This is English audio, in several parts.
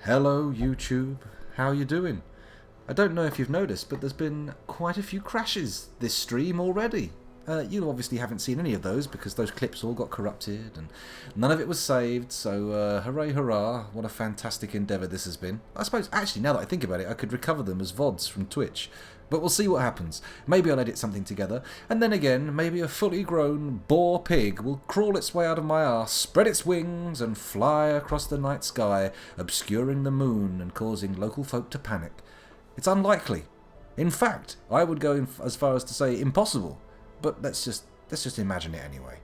Hello YouTube, how you doing? I don't know if you've noticed, but there's been quite a few crashes this stream already. You obviously haven't seen any of those because those clips all got corrupted and none of it was saved, so hooray hurrah, what a fantastic endeavour this has been. I suppose, actually, now that I think about it, I could recover them as VODs from Twitch. But we'll see what happens. Maybe I'll edit something together, and then again, maybe a fully grown boar pig will crawl its way out of my arse, spread its wings, and fly across the night sky, obscuring the moon and causing local folk to panic. It's unlikely. In fact, I would go as far as to say impossible. But let's just imagine it anyway.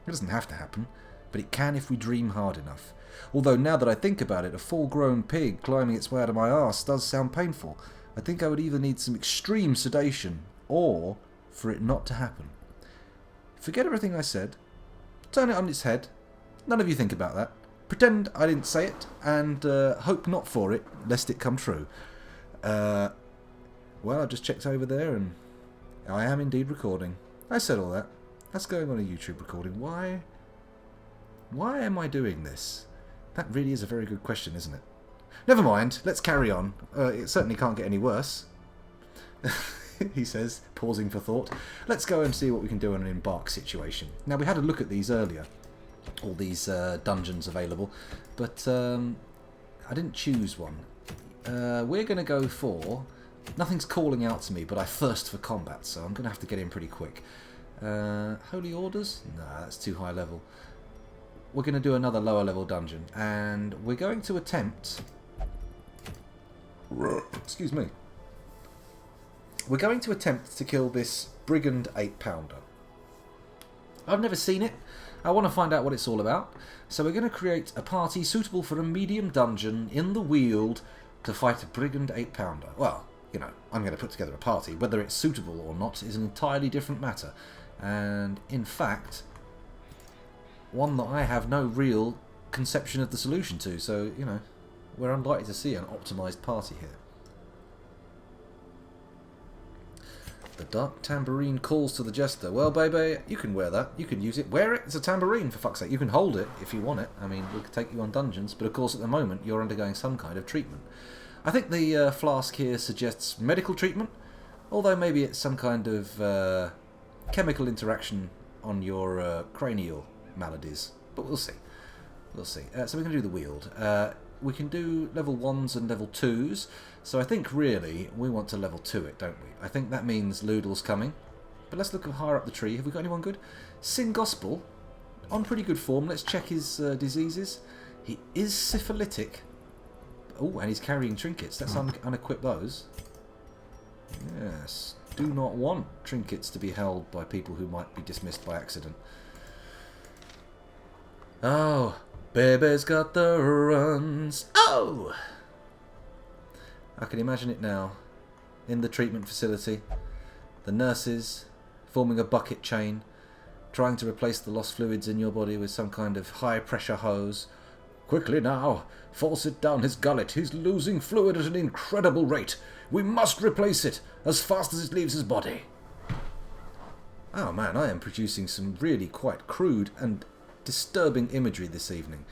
It doesn't have to happen, but it can if we dream hard enough. Although now that I think about it, a full-grown pig climbing its way out of my arse does sound painful. I think I would either need some extreme sedation or for it not to happen. Forget everything I said. Turn it on its head. None of you think about that. Pretend I didn't say it, and hope not for it, lest it come true. Well, I just checked over there, and I am indeed recording. I said all that. That's going on a YouTube recording. Why am I doing this? That really is a very good question, isn't it? Never mind. Let's carry on. It certainly can't get any worse. He says, pausing for thought. Let's go and see what we can do on an embark situation. Now, we had a look at these earlier. All these dungeons available. But I didn't choose one. We're going to go for... Nothing's calling out to me, but I thirst for combat, so I'm going to have to get in pretty quick. Holy Orders? Nah, that's too high level. We're going to do another lower level dungeon, and we're going to attempt... Excuse me. We're going to attempt to kill this Brigand 8-pounder. I've never seen it. I want to find out what it's all about. So we're going to create a party suitable for a medium dungeon in the Weald to fight a Brigand 8-pounder. Well... You know, I'm going to put together a party. Whether it's suitable or not is an entirely different matter. And, in fact, one that I have no real conception of the solution to. So, you know, we're unlikely to see an optimised party here. The dark tambourine calls to the jester. Well, baby, you can wear that. You can use it. Wear it. It's a tambourine, for fuck's sake. You can hold it if you want it. I mean, we could take you on dungeons. But, of course, at the moment, you're undergoing some kind of treatment. I think the flask here suggests medical treatment, although maybe it's some kind of chemical interaction on your cranial maladies. But we'll see. We'll see. So we're going to do the Weald. We can do level 1s and level 2s, so I think really we want to level 2 it, don't we? I think that means Loodle's coming. But let's look higher up the tree. Have we got anyone good? Sin Gospel, on pretty good form. Let's check his diseases. He is syphilitic. Oh, and he's carrying trinkets. Let's unequip those. Yes. Do not want trinkets to be held by people who might be dismissed by accident. Oh, baby's got the runs. Oh! I can imagine it now. In the treatment facility. The nurses forming a bucket chain. Trying to replace the lost fluids in your body with some kind of high-pressure hose. Quickly now, force it down his gullet. He's losing fluid at an incredible rate. We must replace it as fast as it leaves his body. Oh man, I am producing some really quite crude and disturbing imagery this evening.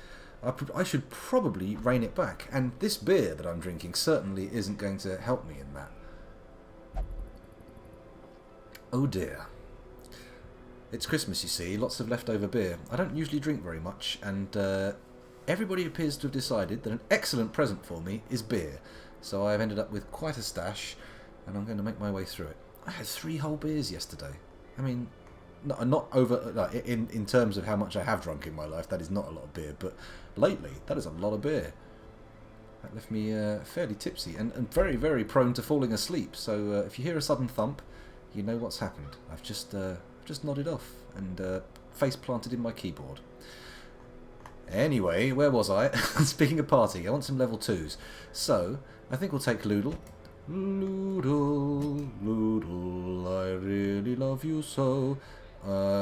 I should probably rein it back, and this beer that I'm drinking certainly isn't going to help me in that. Oh dear. It's Christmas, you see, lots of leftover beer. I don't usually drink very much, and everybody appears to have decided that an excellent present for me is beer. So I've ended up with quite a stash, and I'm going to make my way through it. I had 3 whole beers yesterday. I mean, not over... in terms of how much I have drunk in my life, that is not a lot of beer. But lately, that is a lot of beer. That left me fairly tipsy and very, very prone to falling asleep. So if you hear a sudden thump, you know what's happened. I've just nodded off and face planted in my keyboard. Anyway, where was I? Speaking of party, I want some level 2s. So, I think we'll take Loodle. Loodle, Loodle, I really love you so.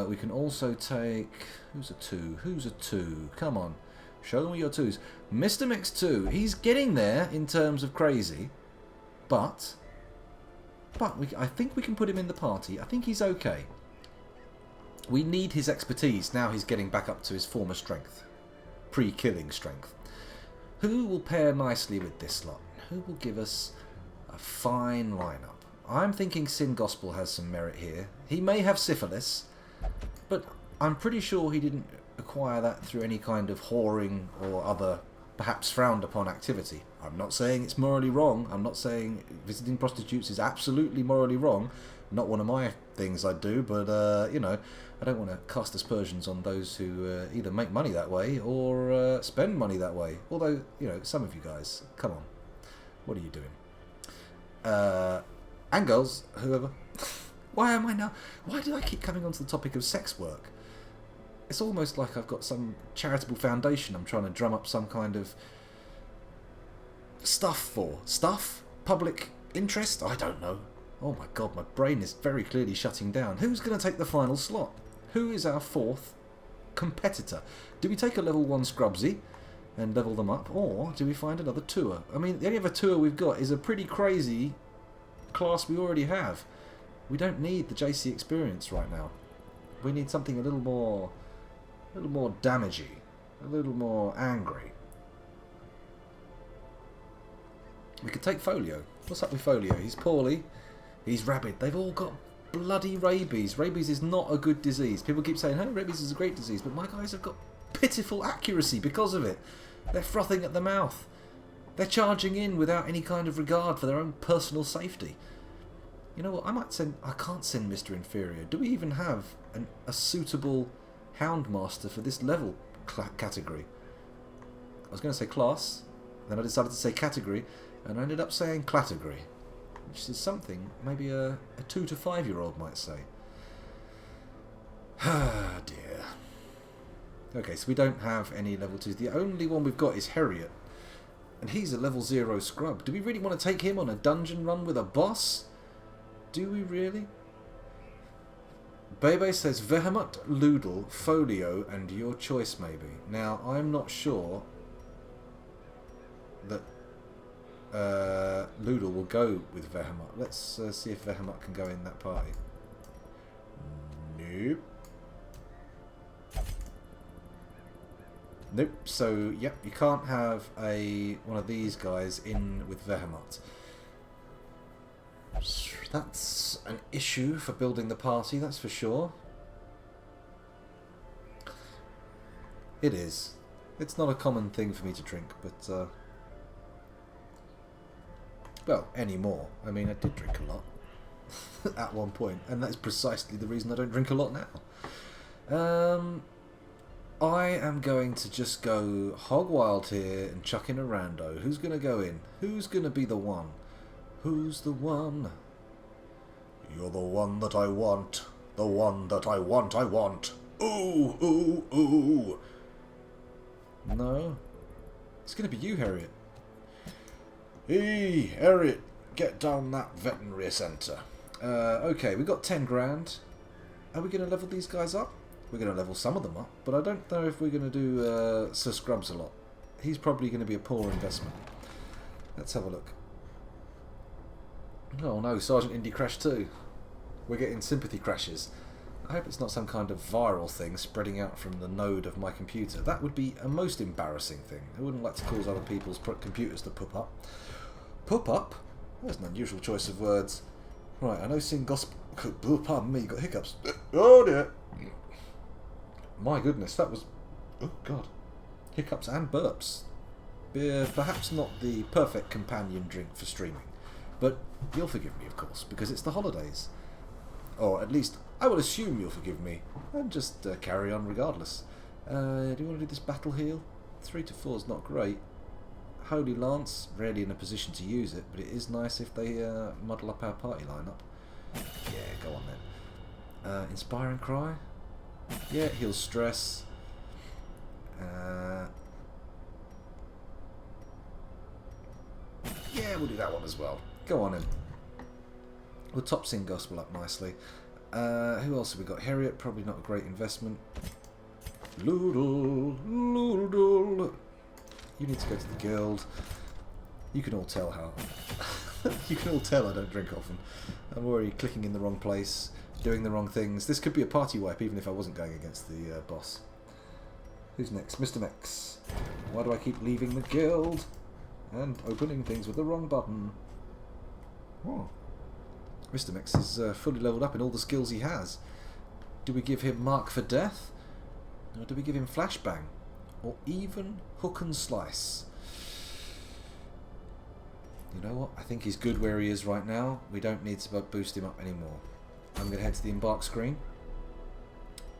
We can also take... Who's a 2? Who's a 2? Come on. Show me your 2s. Mr. Mix 2. He's getting there in terms of crazy. But I think we can put him in the party. I think he's okay. We need his expertise. Now he's getting back up to his former strength. Pre-killing strength. Who will pair nicely with this lot? Who will give us a fine lineup? I'm thinking Sin Gospel has some merit here. He may have syphilis, but I'm pretty sure he didn't acquire that through any kind of whoring or other perhaps frowned upon activity. I'm not saying it's morally wrong. I'm not saying visiting prostitutes is absolutely morally wrong. Not one of my things I do, but, you know, I don't want to cast aspersions on those who either make money that way or spend money that way. Although, you know, some of you guys, come on. What are you doing? And girls, whoever. Why do I keep coming onto the topic of sex work? It's almost like I've got some charitable foundation I'm trying to drum up some kind of stuff for. Stuff? Public interest? I don't know. Oh my god, my brain is very clearly shutting down. Who's going to take the final slot? Who is our fourth competitor? Do we take a level 1 Scrubsy and level them up? Or do we find another tour? I mean, the only other tour we've got is a pretty crazy class we already have. We don't need the JC experience right now. We need something a little more damagey, a little more angry. We could take Folio. What's up with Folio? He's poorly. He's rabid. They've all got bloody rabies. Rabies is not a good disease. People keep saying, "Oh, rabies is a great disease," but my guys have got pitiful accuracy because of it. They're frothing at the mouth. They're charging in without any kind of regard for their own personal safety. You know what? I can't send Mr. Inferior. Do we even have a suitable Houndmaster for this level category? I was going to say class, then I decided to say category, and I ended up saying category, which is something maybe a 2 to 5 year old might say. Ah, dear. Okay, so we don't have any level 2s. The only one we've got is Harriet, and he's a level 0 scrub. Do we really want to take him on a dungeon run with a boss? Do we really? Bebe says Vehemut, Loodle, Folio, and your choice maybe. Now, I'm not sure that Loodle will go with Vehemut. Let's see if Vehemut can go in that party. Nope. Nope. So, yep, you can't have one of these guys in with Vehemut. That's an issue for building the party, that's for sure. It is. It's not a common thing for me to drink, but well, anymore. I mean, I did drink a lot at one point, and that's precisely the reason I don't drink a lot now. I am going to just go hog wild here and chuck in a rando. Who's going to go in? Who's going to be the one? Who's the one? You're the one that I want. The one that I want, I want. Ooh, ooh, ooh. No. It's going to be you, Harriet. Hey, Harriet, get down that veterinary centre. Okay, we got 10 grand. Are we going to level these guys up? We're going to level some of them up, but I don't know if we're going to do Sir Scrubs a lot. He's probably going to be a poor investment. Let's have a look. Oh no, Sergeant Indy crashed too. We're getting sympathy crashes. I hope it's not some kind of viral thing spreading out from the node of my computer. That would be a most embarrassing thing. I wouldn't like to cause other people's computers to poop up. Poop up? That's an unusual choice of words. Right, I know Sin Gospel... Oh, pardon me, you got hiccups. Oh dear. My goodness, that was... Oh god. Hiccups and burps. Beer, perhaps not the perfect companion drink for streaming. But you'll forgive me, of course, because it's the holidays. Or at least, I will assume you'll forgive me, and just carry on regardless. Do you want to do this battle heal? 3 to 4 is not great. Holy Lance, rarely in a position to use it, but it is nice if they muddle up our party lineup. Yeah, go on then. Inspiring Cry? Yeah, it heals stress. Yeah, we'll do that one as well. Go on in. We'll top Sin Gospel up nicely. Who else have we got? Harriet, probably not a great investment. Loodle, Loodle. You need to go to the guild. You can all tell how. You can all tell I don't drink often. I'm already clicking in the wrong place, doing the wrong things. This could be a party wipe, even if I wasn't going against the boss. Who's next? Mr. Mex. Why do I keep leaving the guild? And opening things with the wrong button. Oh. Mr. Mex is fully leveled up in all the skills he has. Do we give him Mark for Death? Or do we give him Flashbang? Or even Hook and Slice? You know what? I think he's good where he is right now. We don't need to boost him up anymore. I'm going to head to the embark screen.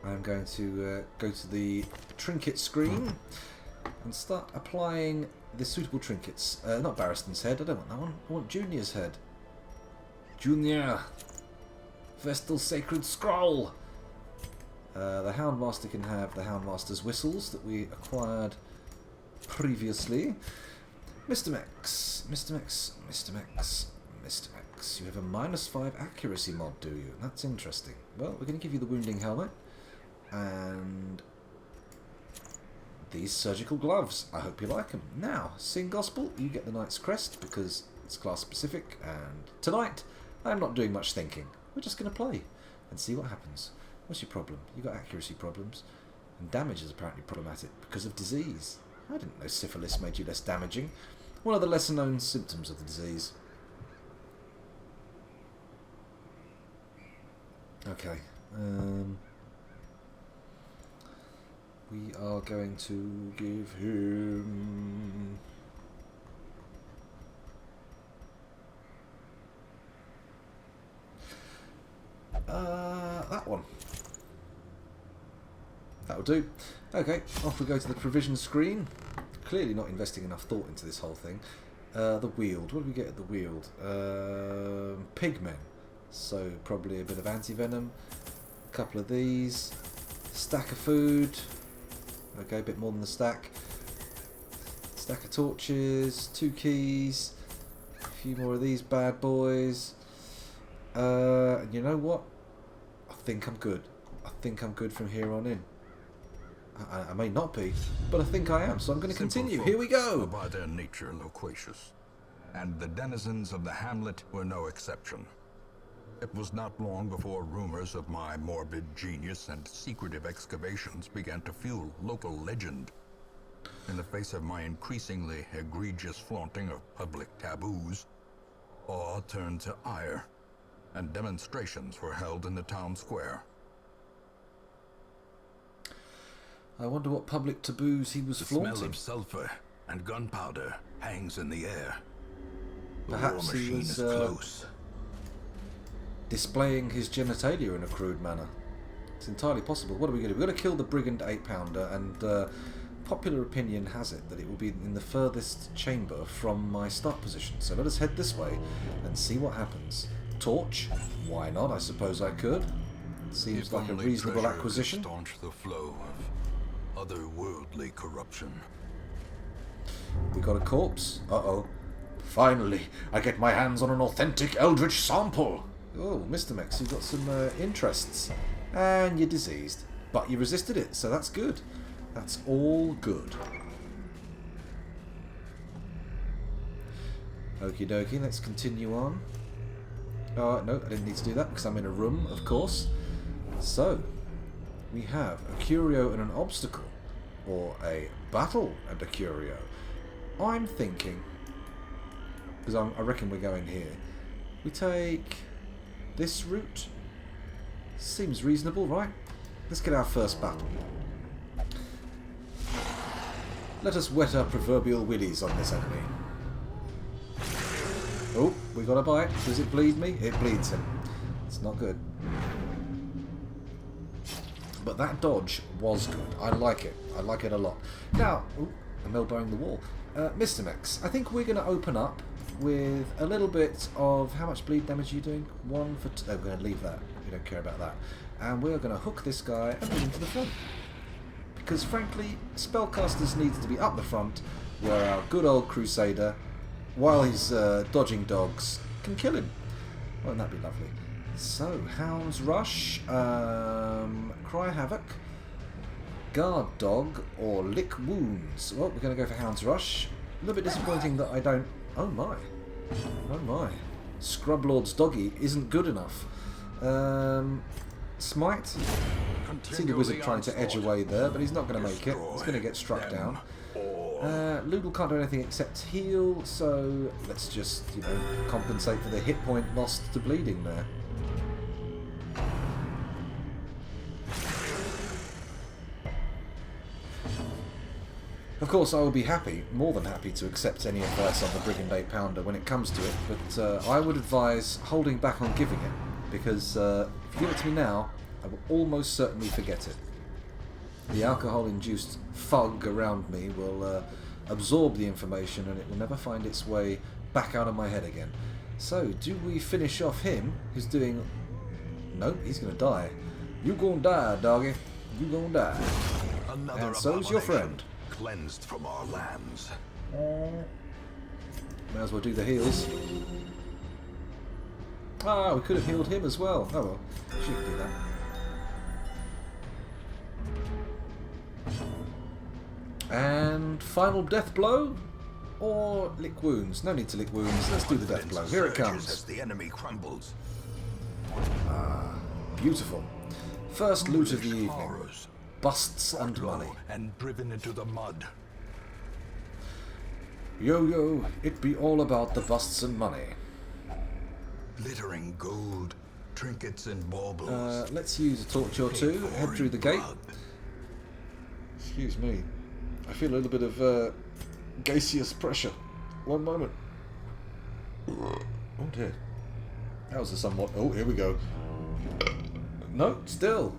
I'm going to go to the trinket screen and start applying the suitable trinkets. Not Barristan's head, I don't want that one. I want Junior's head. Junior! Vestal Sacred Scroll! The Houndmaster can have the Houndmaster's whistles that we acquired previously. Mr. Mex, Mr. Mex, Mr. Mex, Mr. Mex. You have a -5 accuracy mod, do you? That's interesting. Well, we're going to give you the wounding helmet and these surgical gloves. I hope you like them. Now, Sing Gospel, you get the Knight's Crest because it's class specific, and tonight I'm not doing much thinking. We're just going to play and see what happens. What's your problem? You got accuracy problems, and damage is apparently problematic because of disease. I didn't know syphilis made you less damaging. One of the lesser known symptoms of the disease. Okay. We are going to give him... that one. That'll do. Okay, off we go to the provision screen. Clearly not investing enough thought into this whole thing. The Weald. What do we get at the Weald? Pigmen. So probably a bit of anti-venom. A couple of these. Stack of food. Okay, a bit more than the stack. Stack of torches. 2 keys. A few more of these bad boys. And you know what? I think I'm good. I think I'm good from here on in. I may not be, but I think I am, so I'm going to continue. Here we go! By their nature loquacious, and the denizens of the hamlet were no exception. It was not long before rumors of my morbid genius and secretive excavations began to fuel local legend. In the face of my increasingly egregious flaunting of public taboos, awe turned to ire, and demonstrations were held in the town square. I wonder what public taboos he was flaunting. The smell of sulfur and gunpowder hangs in the air. Perhaps he was close. Displaying his genitalia in a crude manner. It's entirely possible. What are we going to do? We're going to kill the brigand 8-pounder, and popular opinion has it that it will be in the furthest chamber from my start position. So let us head this way and see what happens. Torch? Why not? I suppose I could. Seems like a reasonable acquisition. Staunch the flow of otherworldly corruption. We got a corpse. Uh-oh. Finally, I get my hands on an authentic eldritch sample. Oh, Mr. Mex, you've got some interests. And you're diseased. But you resisted it, so that's good. That's all good. Okie dokie, let's continue on. No, I didn't need to do that because I'm in a room, of course. So, we have a curio and an obstacle. Or a battle and a curio. I'm thinking, because I reckon we're going here, we take this route. Seems reasonable, right? Let's get our first battle. Let us wet our proverbial willies on this enemy. Oh, we got a bite. Does it bleed me? It bleeds him. It's not good. But that dodge was good. I like it. I like it a lot. Now, ooh, I'm elbowing the wall. Mr. Mex, I think we're going to open up with a little bit of... How much bleed damage are you doing? 1 for... we're going to leave that. We don't care about that. And we're going to hook this guy and bring him to the front. Because, frankly, spellcasters needs to be up the front, where our good old Crusader, while he's dodging dogs, can kill him. Won't that be lovely? So, Hound's Rush, Cry Havoc, Guard Dog, or Lick Wounds. Well, we're going to go for Hound's Rush. A little bit disappointing that I don't... Oh my. Oh my. Scrublord's Doggy isn't good enough. Smite. See the wizard trying to edge away there, but he's not going to make it. He's going to get struck down. Loodle can't do anything except heal, so let's just, you know, compensate for the hit point lost to bleeding there. Of course, I will be happy, more than happy, to accept any advice on the Brigand 8 Pounder when it comes to it, but I would advise holding back on giving it, because if you give it to me now, I will almost certainly forget it. The alcohol-induced fog around me will absorb the information and it will never find its way back out of my head again. So, do we finish off him, who's doing... Nope, he's going to die. You gonna die, doggy. You gonna die. And so's your friend. Cleansed from our lands. May as well do the heals. Ah, we could have healed him as well. Oh well, she can do that. And final death blow, or lick wounds? No need to lick wounds. Let's do the death blow. Here it comes. As the enemy crumbles. Ah, beautiful. First loot of the evening. Busts and money. And driven into the mud. Yo, it be all about the busts and money. Glittering gold, trinkets and baubles. Let's use a torch or two. Head through the gate. Excuse me. I feel a little bit of gaseous pressure. One moment. Oh dear. That was a somewhat... Oh, here we go. No, still.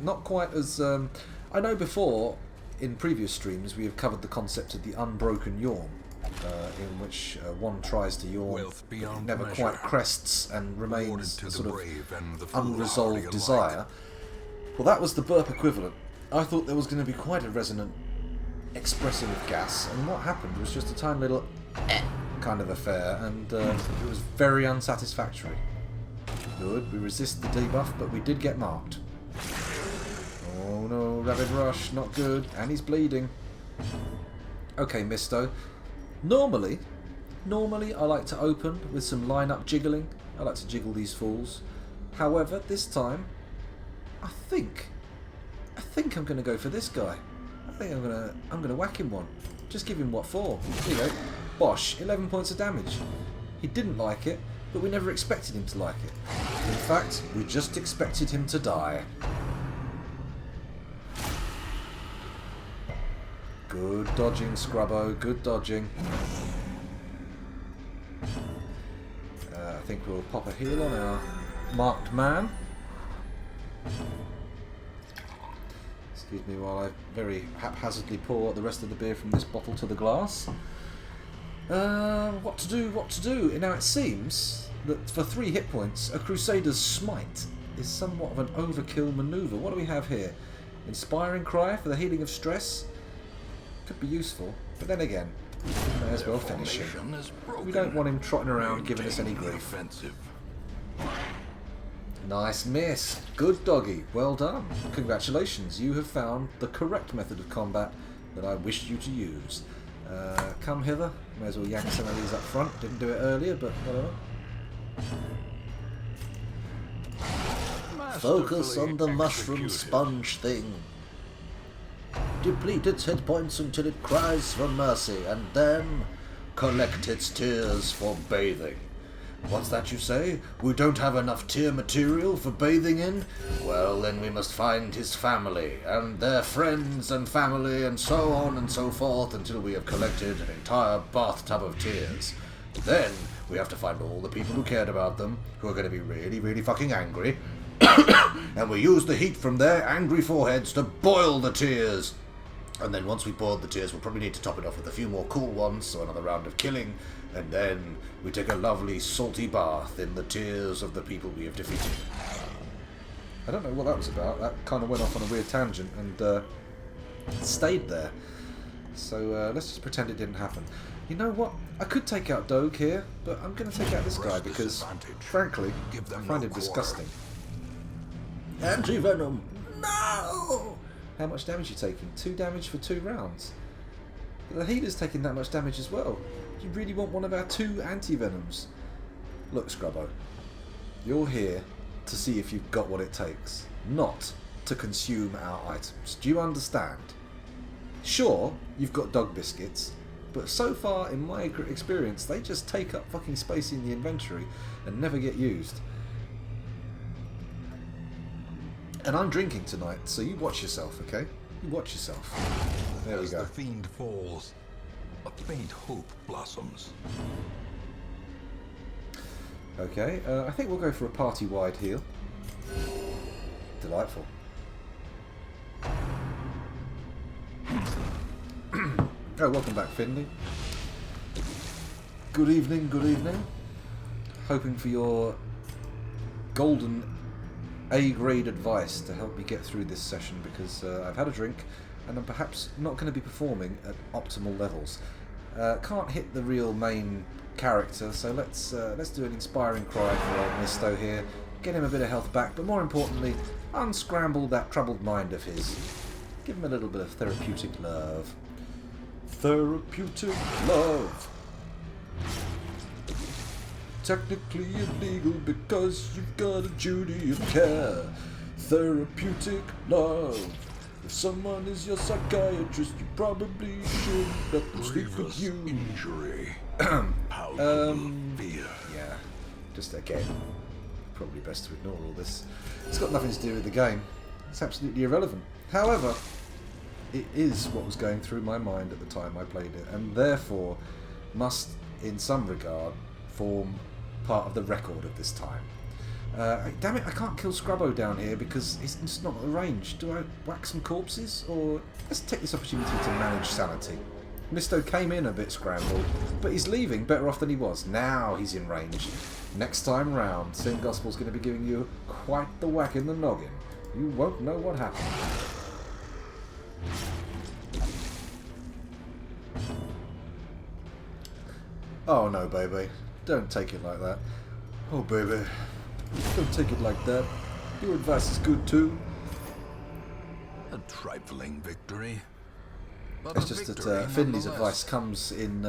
Not quite as... I know before, in previous streams, we have covered the concept of the unbroken yawn, in which one tries to yawn, it never quite crests and remains a sort of unresolved desire. Well, that was the burp equivalent. I thought there was going to be quite a resonant expressing of gas, and what happened was just a tiny little kind of affair, and it was very unsatisfactory. Good, we resist the debuff, but we did get marked. Oh no, Rabid Rush, not good, and he's bleeding. Okay, Misto. Normally I like to open with some line-up jiggling. I like to jiggle these fools. However, this time, I think I'm going to go for this guy. I think I'm gonna whack him one. Just give him what for. Here you go. Bosh, 11 points of damage. He didn't like it, but we never expected him to like it. In fact, we just expected him to die. Good dodging, Scrubbo. Good dodging. I think we'll pop a heal on our marked man. Excuse me while I very haphazardly pour the rest of the beer from this bottle to the glass. What to do? Now it seems that for 3 hit points, a Crusader's Smite is somewhat of an overkill manoeuvre. What do we have here? Inspiring Cry for the healing of stress. Could be useful, but then again, we may as well finish him. We don't want him trotting around giving us any grief. Nice miss. Good doggy. Well done. Congratulations. You have found the correct method of combat that I wished you to use. Come hither. May as well yank some of these up front. Didn't do it earlier, but whatever. Focus on the mushroom sponge thing. Deplete its hit points until it cries for mercy, and then collect its tears for bathing. What's that you say? We don't have enough tear material for bathing in? Well, then we must find his family, and their friends and family, and so on and so forth, until we have collected an entire bathtub of tears. Then we have to find all the people who cared about them, who are going to be really, really fucking angry, and we use the heat from their angry foreheads to boil the tears. And then once we boiled the tears, we'll probably need to top it off with a few more cool ones, so another round of killing, and then we take a lovely salty bath in the tears of the people we have defeated. I don't know what that was about. That kind of went off on a weird tangent and stayed there. So let's just pretend it didn't happen. You know what? I could take out Doge here, but I'm going to take out this guy because, frankly, I find him disgusting. Anti-venom! No! How much damage are you taking? 2 damage for 2 rounds. The healer's taking that much damage as well. You really want one of our 2 anti-venoms? Look, Scrubbo. You're here to see if you've got what it takes. Not to consume our items. Do you understand? Sure, you've got dog biscuits, but so far, in my experience, they just take up fucking space in the inventory and never get used. And I'm drinking tonight, so you watch yourself, okay? You watch yourself. There we go. As the fiend falls, a faint hope blossoms. Okay, I think we'll go for a party-wide heal. Delightful. Oh, welcome back, Finley. Good evening, good evening. Hoping for your golden A-grade advice to help me get through this session, because I've had a drink and I'm perhaps not going to be performing at optimal levels. Can't hit the real main character, so let's do an inspiring cry for old Misto here. Get him a bit of health back, but more importantly, unscramble that troubled mind of his. Give him a little bit of therapeutic love. Therapeutic love. Technically illegal because you've got a duty of care. Therapeutic love. If someone is your psychiatrist, you probably should let them sleep with you. Injury. Fear. Yeah. Just again, probably best to ignore all this. It's got nothing to do with the game. It's absolutely irrelevant. However, it is what was going through my mind at the time I played it, and therefore must, in some regard, form part of the record of this time. Damn it, I can't kill Scrubbo down here because he's just not at the range. Do I whack some corpses, or let's take this opportunity to manage sanity? Misto came in a bit scrambled, but he's leaving better off than he was. Now he's in range. Next time round, Sin Gospel's going to be giving you quite the whack in the noggin. You won't know what happened. Oh no, baby. Don't take it like that. Oh, baby. Don't take it like that. Your advice is good too. A trifling victory. But It's just that Finley's advice comes in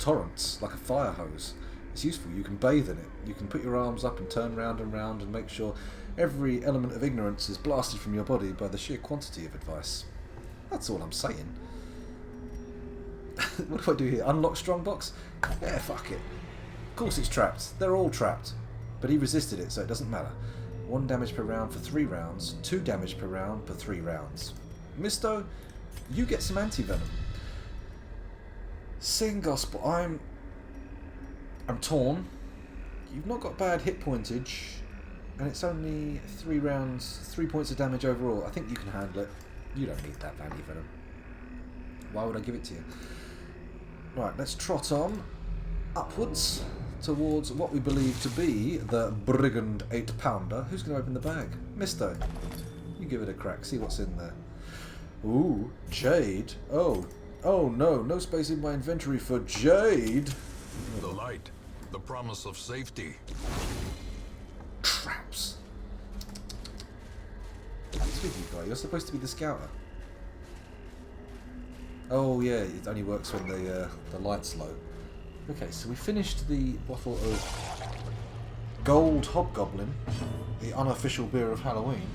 torrents, like a fire hose. It's useful. You can bathe in it. You can put your arms up and turn round and make sure every element of ignorance is blasted from your body by the sheer quantity of advice. That's all I'm saying. What do I do here? Unlock strongbox? Yeah, fuck it. Of course it's trapped. They're all trapped. But he resisted it, so it doesn't matter. 1 damage per round for 3 rounds, 2 damage per round per 3 rounds. Misto, you get some anti-venom. Sin Gospel, I'm torn. You've not got bad hit pointage, and it's only 3 rounds, 3 points of damage overall. I think you can handle it. You don't need that anti-venom. Why would I give it to you? Right, let's trot on upwards towards what we believe to be the Brigand 8-pounder. Who's going to open the bag? Misto. You give it a crack, see what's in there. Ooh, jade. Oh no, no space in my inventory for jade. The light, the promise of safety. Traps. What's with you guy? You're supposed to be the scouter. Oh yeah, it only works when the light's low. Okay, so we finished the bottle of Gold Hobgoblin, the unofficial beer of Halloween,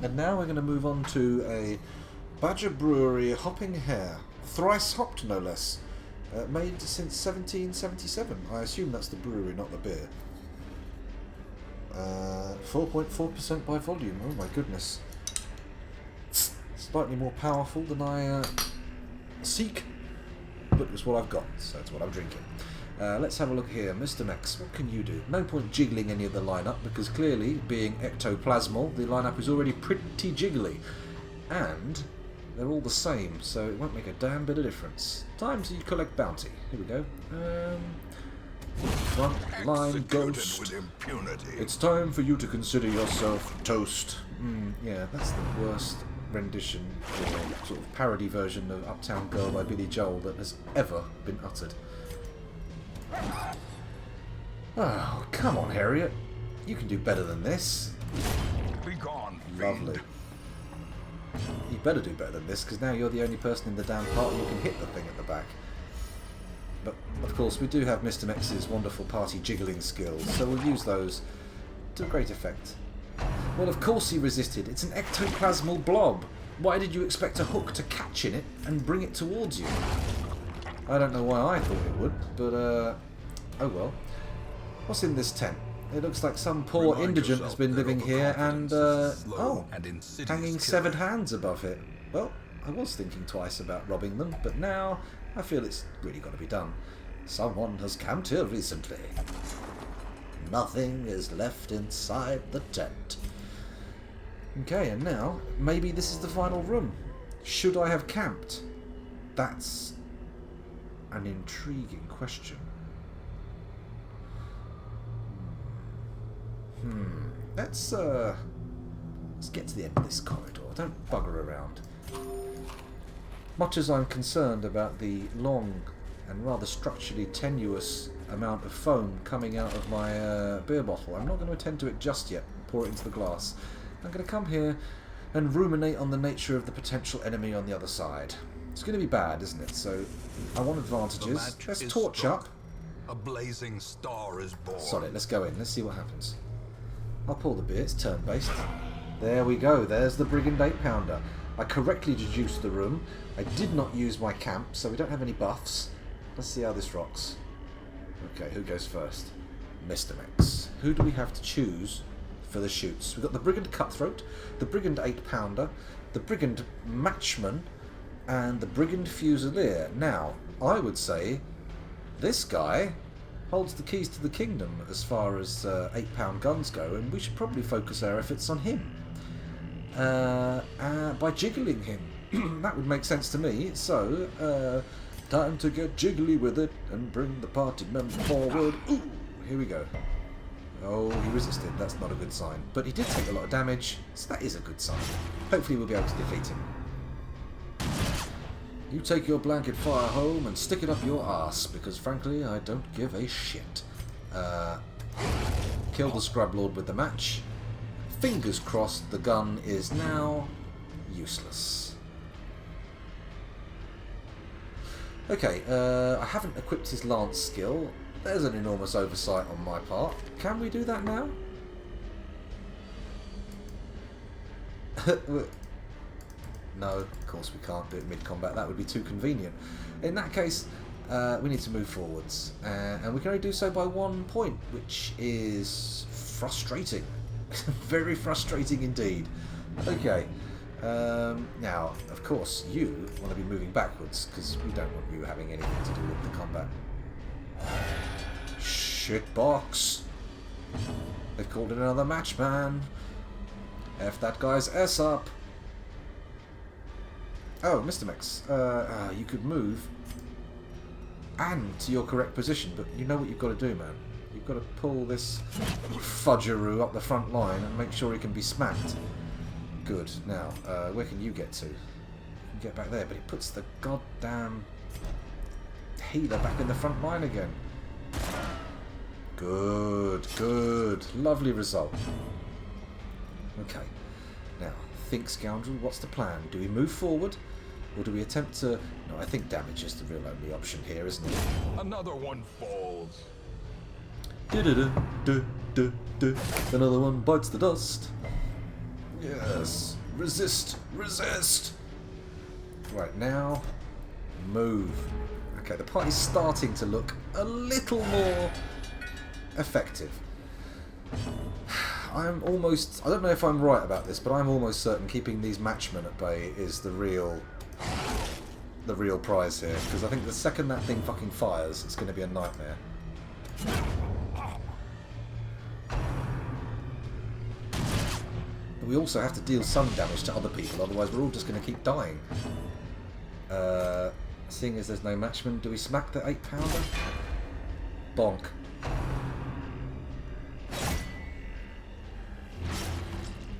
and now we're going to move on to a Badger Brewery Hopping Hare, thrice hopped no less, made since 1777. I assume that's the brewery, not the beer. 4.4% by volume. Oh my goodness, slightly more powerful than I seek. But it's what I've got, so that's what I'm drinking. Let's have a look here. Mr. Mex, what can you do? No point jiggling any of the lineup, because clearly, being ectoplasmal, the lineup is already pretty jiggly. And they're all the same, so it won't make a damn bit of difference. Time to collect bounty. Here we go. Front line ghost. With impunity. It's time for you to consider yourself toast. Yeah, that's the worst rendition or sort of parody version of Uptown Girl by Billy Joel that has ever been uttered. Oh, come on, Harriet. You can do better than this. Be gone, Lovely. fiend. You better do better than this, because now you're the only person in the damn party who can hit the thing at the back. But, of course, we do have Mr. Mex's wonderful party jiggling skills, so we'll use those to great effect. Well, of course he resisted. It's an ectoplasmal blob. Why did you expect a hook to catch in it and bring it towards you? I don't know why I thought it would, but, oh well. What's in this tent? It looks like some poor indigent has been living here and, oh, hanging severed hands above it. Well, I was thinking twice about robbing them, but now I feel it's really got to be done. Someone has camped here recently. Nothing is left inside the tent. Okay, and now, maybe this is the final room. Should I have camped? That's an intriguing question. Let's get to the end of this corridor. Don't bugger around. Much as I'm concerned about the long and rather structurally tenuous amount of foam coming out of my beer bottle, I'm not going to attend to it just yet. Pour it into the glass. I'm going to come here and ruminate on the nature of the potential enemy on the other side. It's going to be bad, isn't it? So I want advantages. Let's torch up. A blazing star is born. Solid, let's go in. Let's see what happens. I'll pour the beer. It's turn-based. There we go. There's the Brigand 8-pounder. I correctly deduced the room. I did not use my camp, so we don't have any buffs. Let's see how this rocks. Okay, who goes first? Mr. Max. Who do we have to choose for the shoots? We've got the Brigand Cutthroat, the Brigand 8-pounder, the Brigand Matchman, and the Brigand Fusilier. Now, I would say this guy holds the keys to the kingdom as far as 8-pound guns go, and we should probably focus our efforts on him. By jiggling him. That would make sense to me. So, time to get jiggly with it and bring the party member forward. Ooh, here we go. Oh, he resisted. That's not a good sign. But he did take a lot of damage, so that is a good sign. Hopefully we'll be able to defeat him. You take your blanket fire home and stick it up your arse, because frankly, I don't give a shit. Kill the Scrub Lord with the match. Fingers crossed the gun is now useless. Okay, I haven't equipped his lance skill. There's an enormous oversight on my part. Can we do that now? No, of course we can't do it mid-combat. That would be too convenient. In that case, we need to move forwards. And we can only do so by 1 point, which is frustrating. Very frustrating indeed. Okay. Now, of course, you want to be moving backwards, because we don't want you having anything to do with the combat. Shitbox. They've called it another match, man. F that guy's S up. Oh, Mr. Mix, you could move and to your correct position, but you know what you've got to do, man. You've got to pull this fudgeroo up the front line and make sure he can be smacked. Good. Now, where can you get to? You can get back there, but it puts the goddamn healer back in the front line again. Good, good. Lovely result. Okay. Now, think, scoundrel, what's the plan? Do we move forward? Or do we attempt to... No, I think damage is the real only option here, isn't it? Another one falls. Another one bites the dust. Yes. Resist. Resist. Right, now, move. Okay, the party's starting to look a little more effective. I'm almost... I don't know if I'm right about this, but I'm almost certain keeping these matchmen at bay is the real prize here. Because I think the second that thing fucking fires, it's going to be a nightmare. But we also have to deal some damage to other people, otherwise we're all just going to keep dying. Seeing as there's no matchman, do we smack the 8-pounder? Bonk.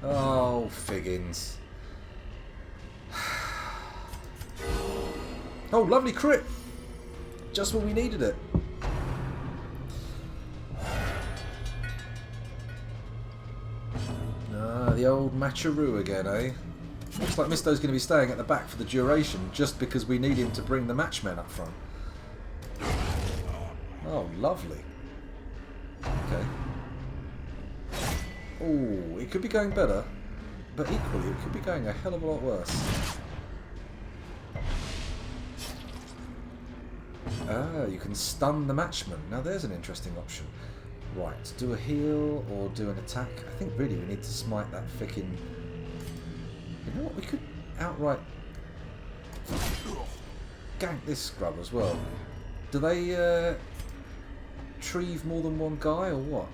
Oh, Figgins. Oh, lovely crit! Just when we needed it. Ah, the old Matcheroo again, eh? Looks like Misto's going to be staying at the back for the duration, just because we need him to bring the matchmen up front. Oh, lovely. Okay. Oh, it could be going better, but equally it could be going a hell of a lot worse. Ah, you can stun the matchman. Now there's an interesting option. Right, do a heal or do an attack. I think really we need to smite that frickin'... You know what, we could outright gank this scrub as well. Do they retrieve more than one guy or what?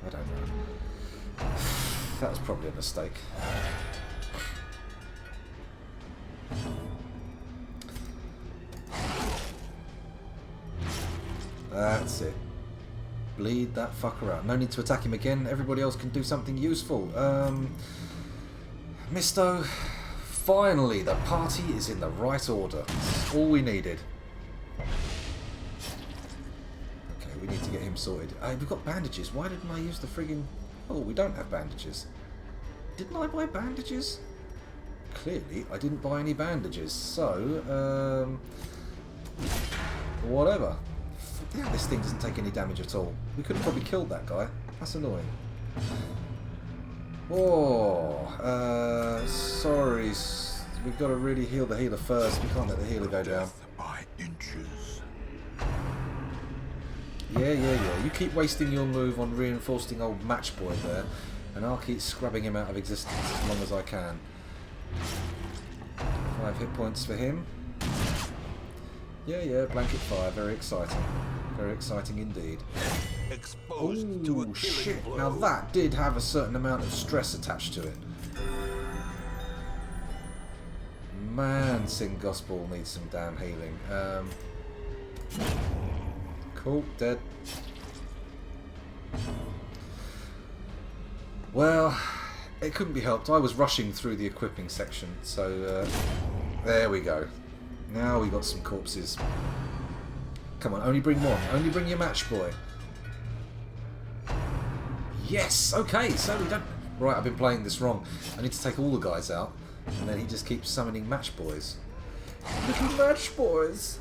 I don't know. That was probably a mistake. That's it. Bleed that fucker out. No need to attack him again. Everybody else can do something useful. Misto, finally the party is in the right order. That's all we needed. Okay, we need to get him sorted. We've got bandages. Why didn't I use the friggin... Oh, we don't have bandages. Didn't I buy bandages? Clearly, I didn't buy any bandages. So, whatever. Yeah, this thing doesn't take any damage at all. We could have probably killed that guy. That's annoying. Oh, sorry. We've got to really heal the healer first. We can't let the healer go down. By inches. Yeah. You keep wasting your move on reinforcing old Matchboy there, and I'll keep scrubbing him out of existence as long as I can. 5 hit points for him. Yeah, blanket fire. Very exciting. Very exciting indeed. Exposed to a shit. blow. Now that did have a certain amount of stress attached to it. Man, Sing Gospel needs some damn healing. Cool, dead. Well, it couldn't be helped. I was rushing through the equipping section, so there we go. Now we got some corpses. Come on, only bring one. Only bring your match boy. Yes, okay, so we don't... Right, I've been playing this wrong. I need to take all the guys out, and then he just keeps summoning match boys. Little match boys!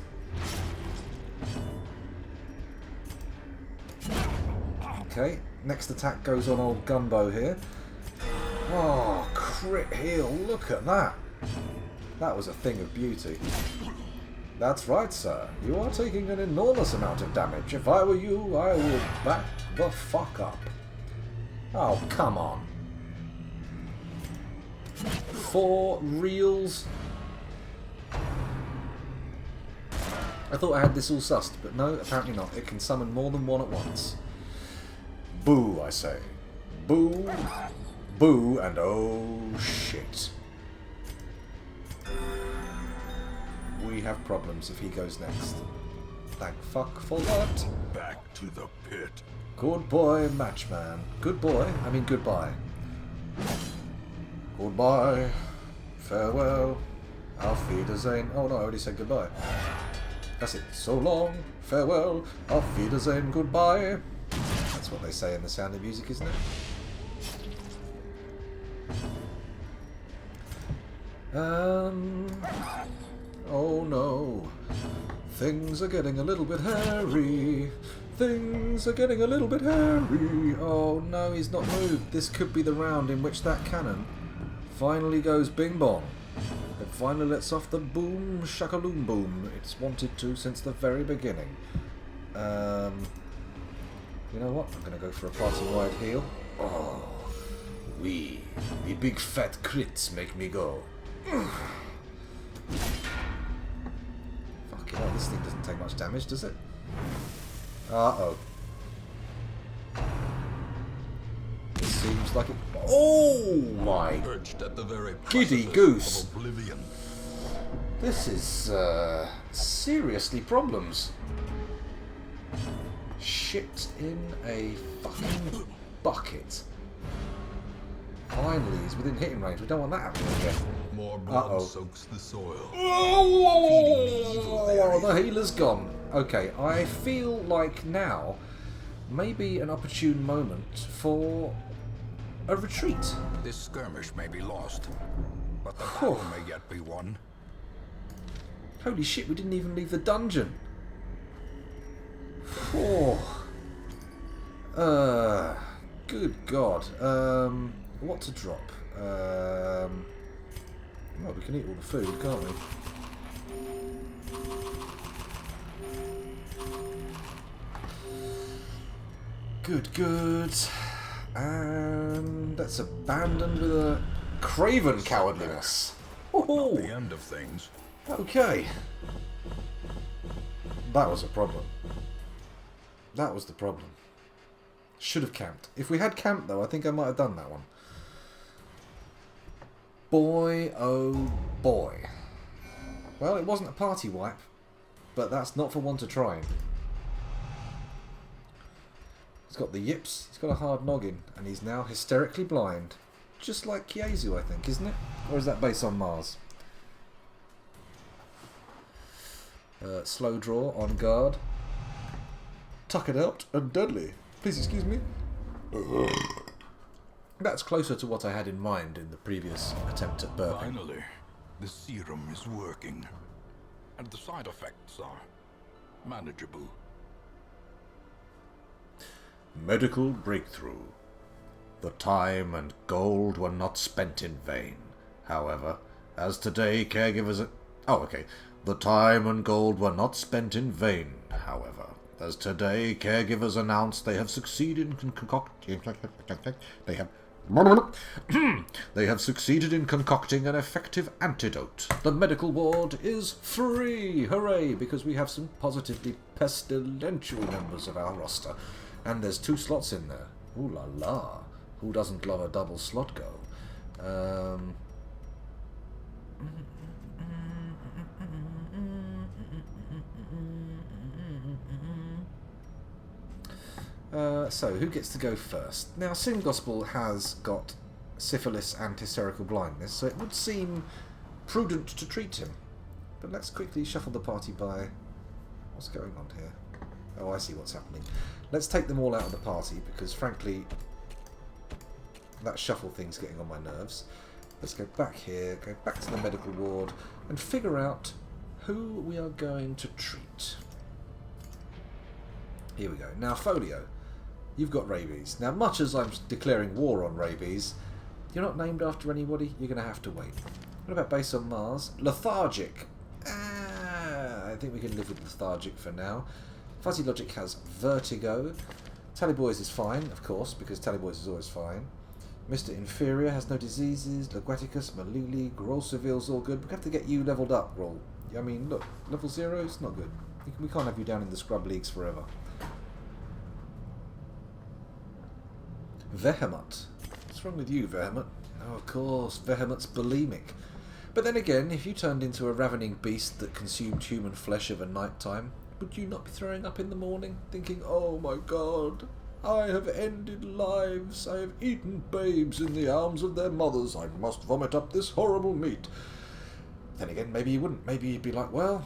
Okay, next attack goes on old Gumbo here. Oh, crit heal, look at that! That was a thing of beauty. That's right, sir. You are taking an enormous amount of damage. If I were you, I would back the fuck up. Oh, come on. 4 reels. I thought I had this all sussed, but no, apparently not. It can summon more than one at once. Boo, I say. Boo, boo, and oh shit. We have problems if he goes next. Thank fuck for that. Back to the pit. Good boy, matchman. Good boy, I mean goodbye. Goodbye. Farewell. Auf Wiedersehen. Oh no, I already said goodbye. That's it. So long. Farewell. Auf Wiedersehen. Goodbye. That's what they say in The Sound of Music, isn't it? Oh no. Things are getting a little bit hairy. Things are getting a little bit hairy. Oh no, he's not moved. This could be the round in which that cannon finally goes bing bong. It finally lets off the boom shakaloom boom it's wanted to since the very beginning. You know what? I'm going to go for a party-wide heal. Oh, the big fat crits make me go. Fucking hell, this thing doesn't take much damage, does it? Uh-oh. This seems like it... Oh my Perched at the very giddy precipice goose. of oblivion. This is, seriously problems. Shit in a fucking bucket. Finally, he's within hitting range. We don't want that happening again. More blood soaks the soil. Oh, the healer's gone. Okay, I feel like now may be an opportune moment for a retreat. This skirmish may be lost, but the battle may yet be won. Holy shit, we didn't even leave the dungeon. Oh. Good God. What to drop? Well, we can eat all the food, can't we? Good. And that's abandoned with a craven cowardliness. Not the end of things. Okay. That was a problem. That was the problem. Should have camped. If we had camped, though, I think I might have done that one. Boy, oh boy. Well, it wasn't a party wipe, but that's not for one to try. He's got the yips, he's got a hard noggin, and he's now hysterically blind. Just like Kiezu, I think, isn't it? Or is that based on Mars? Slow draw, on guard. Tuck it out, and deadly. Please excuse me. That's closer to what I had in mind in the previous attempt at burping. Finally, the serum is working, and the side effects are manageable. Medical breakthrough. The time and gold were not spent in vain. However, as today caregivers... The time and gold were not spent in vain, however. As today caregivers announced they have succeeded in concocting... They have succeeded in concocting an effective antidote. The medical ward is free! Hooray! Because we have some positively pestilential members of our roster. And there's 2 slots in there. Ooh la la. Who doesn't love a double slot go? So, who gets to go first? Now, Sin Gospel has got syphilis and hysterical blindness, so it would seem prudent to treat him. But let's quickly shuffle the party by... What's going on here? Oh, I see what's happening. Let's take them all out of the party, because frankly, that shuffle thing's getting on my nerves. Let's go back here, go back to the medical ward, and figure out who we are going to treat. Here we go. Now, Folio, you've got rabies. Now, much as I'm declaring war on rabies, you're not named after anybody, you're going to have to wait. What about based on Mars? Lethargic. I think we can live with lethargic for now. Fuzzy Logic has vertigo. Tallyboys is fine, of course, because Tallyboys is always fine. Mr. Inferior has no diseases. Legueticus, Maluli, Grolseville's all good. We have to get you leveled up, Grol. I mean, look, level 0 is not good. We can't have you down in the scrub leagues forever. Vehemut. What's wrong with you, Vehemut? Oh, of course, Vehemut's bulimic. But then again, if you turned into a ravening beast that consumed human flesh of a night time, would you not be throwing up in the morning, thinking, oh my god, I have ended lives, I have eaten babes in the arms of their mothers, I must vomit up this horrible meat. Then again, maybe you wouldn't. Maybe you'd be like, well,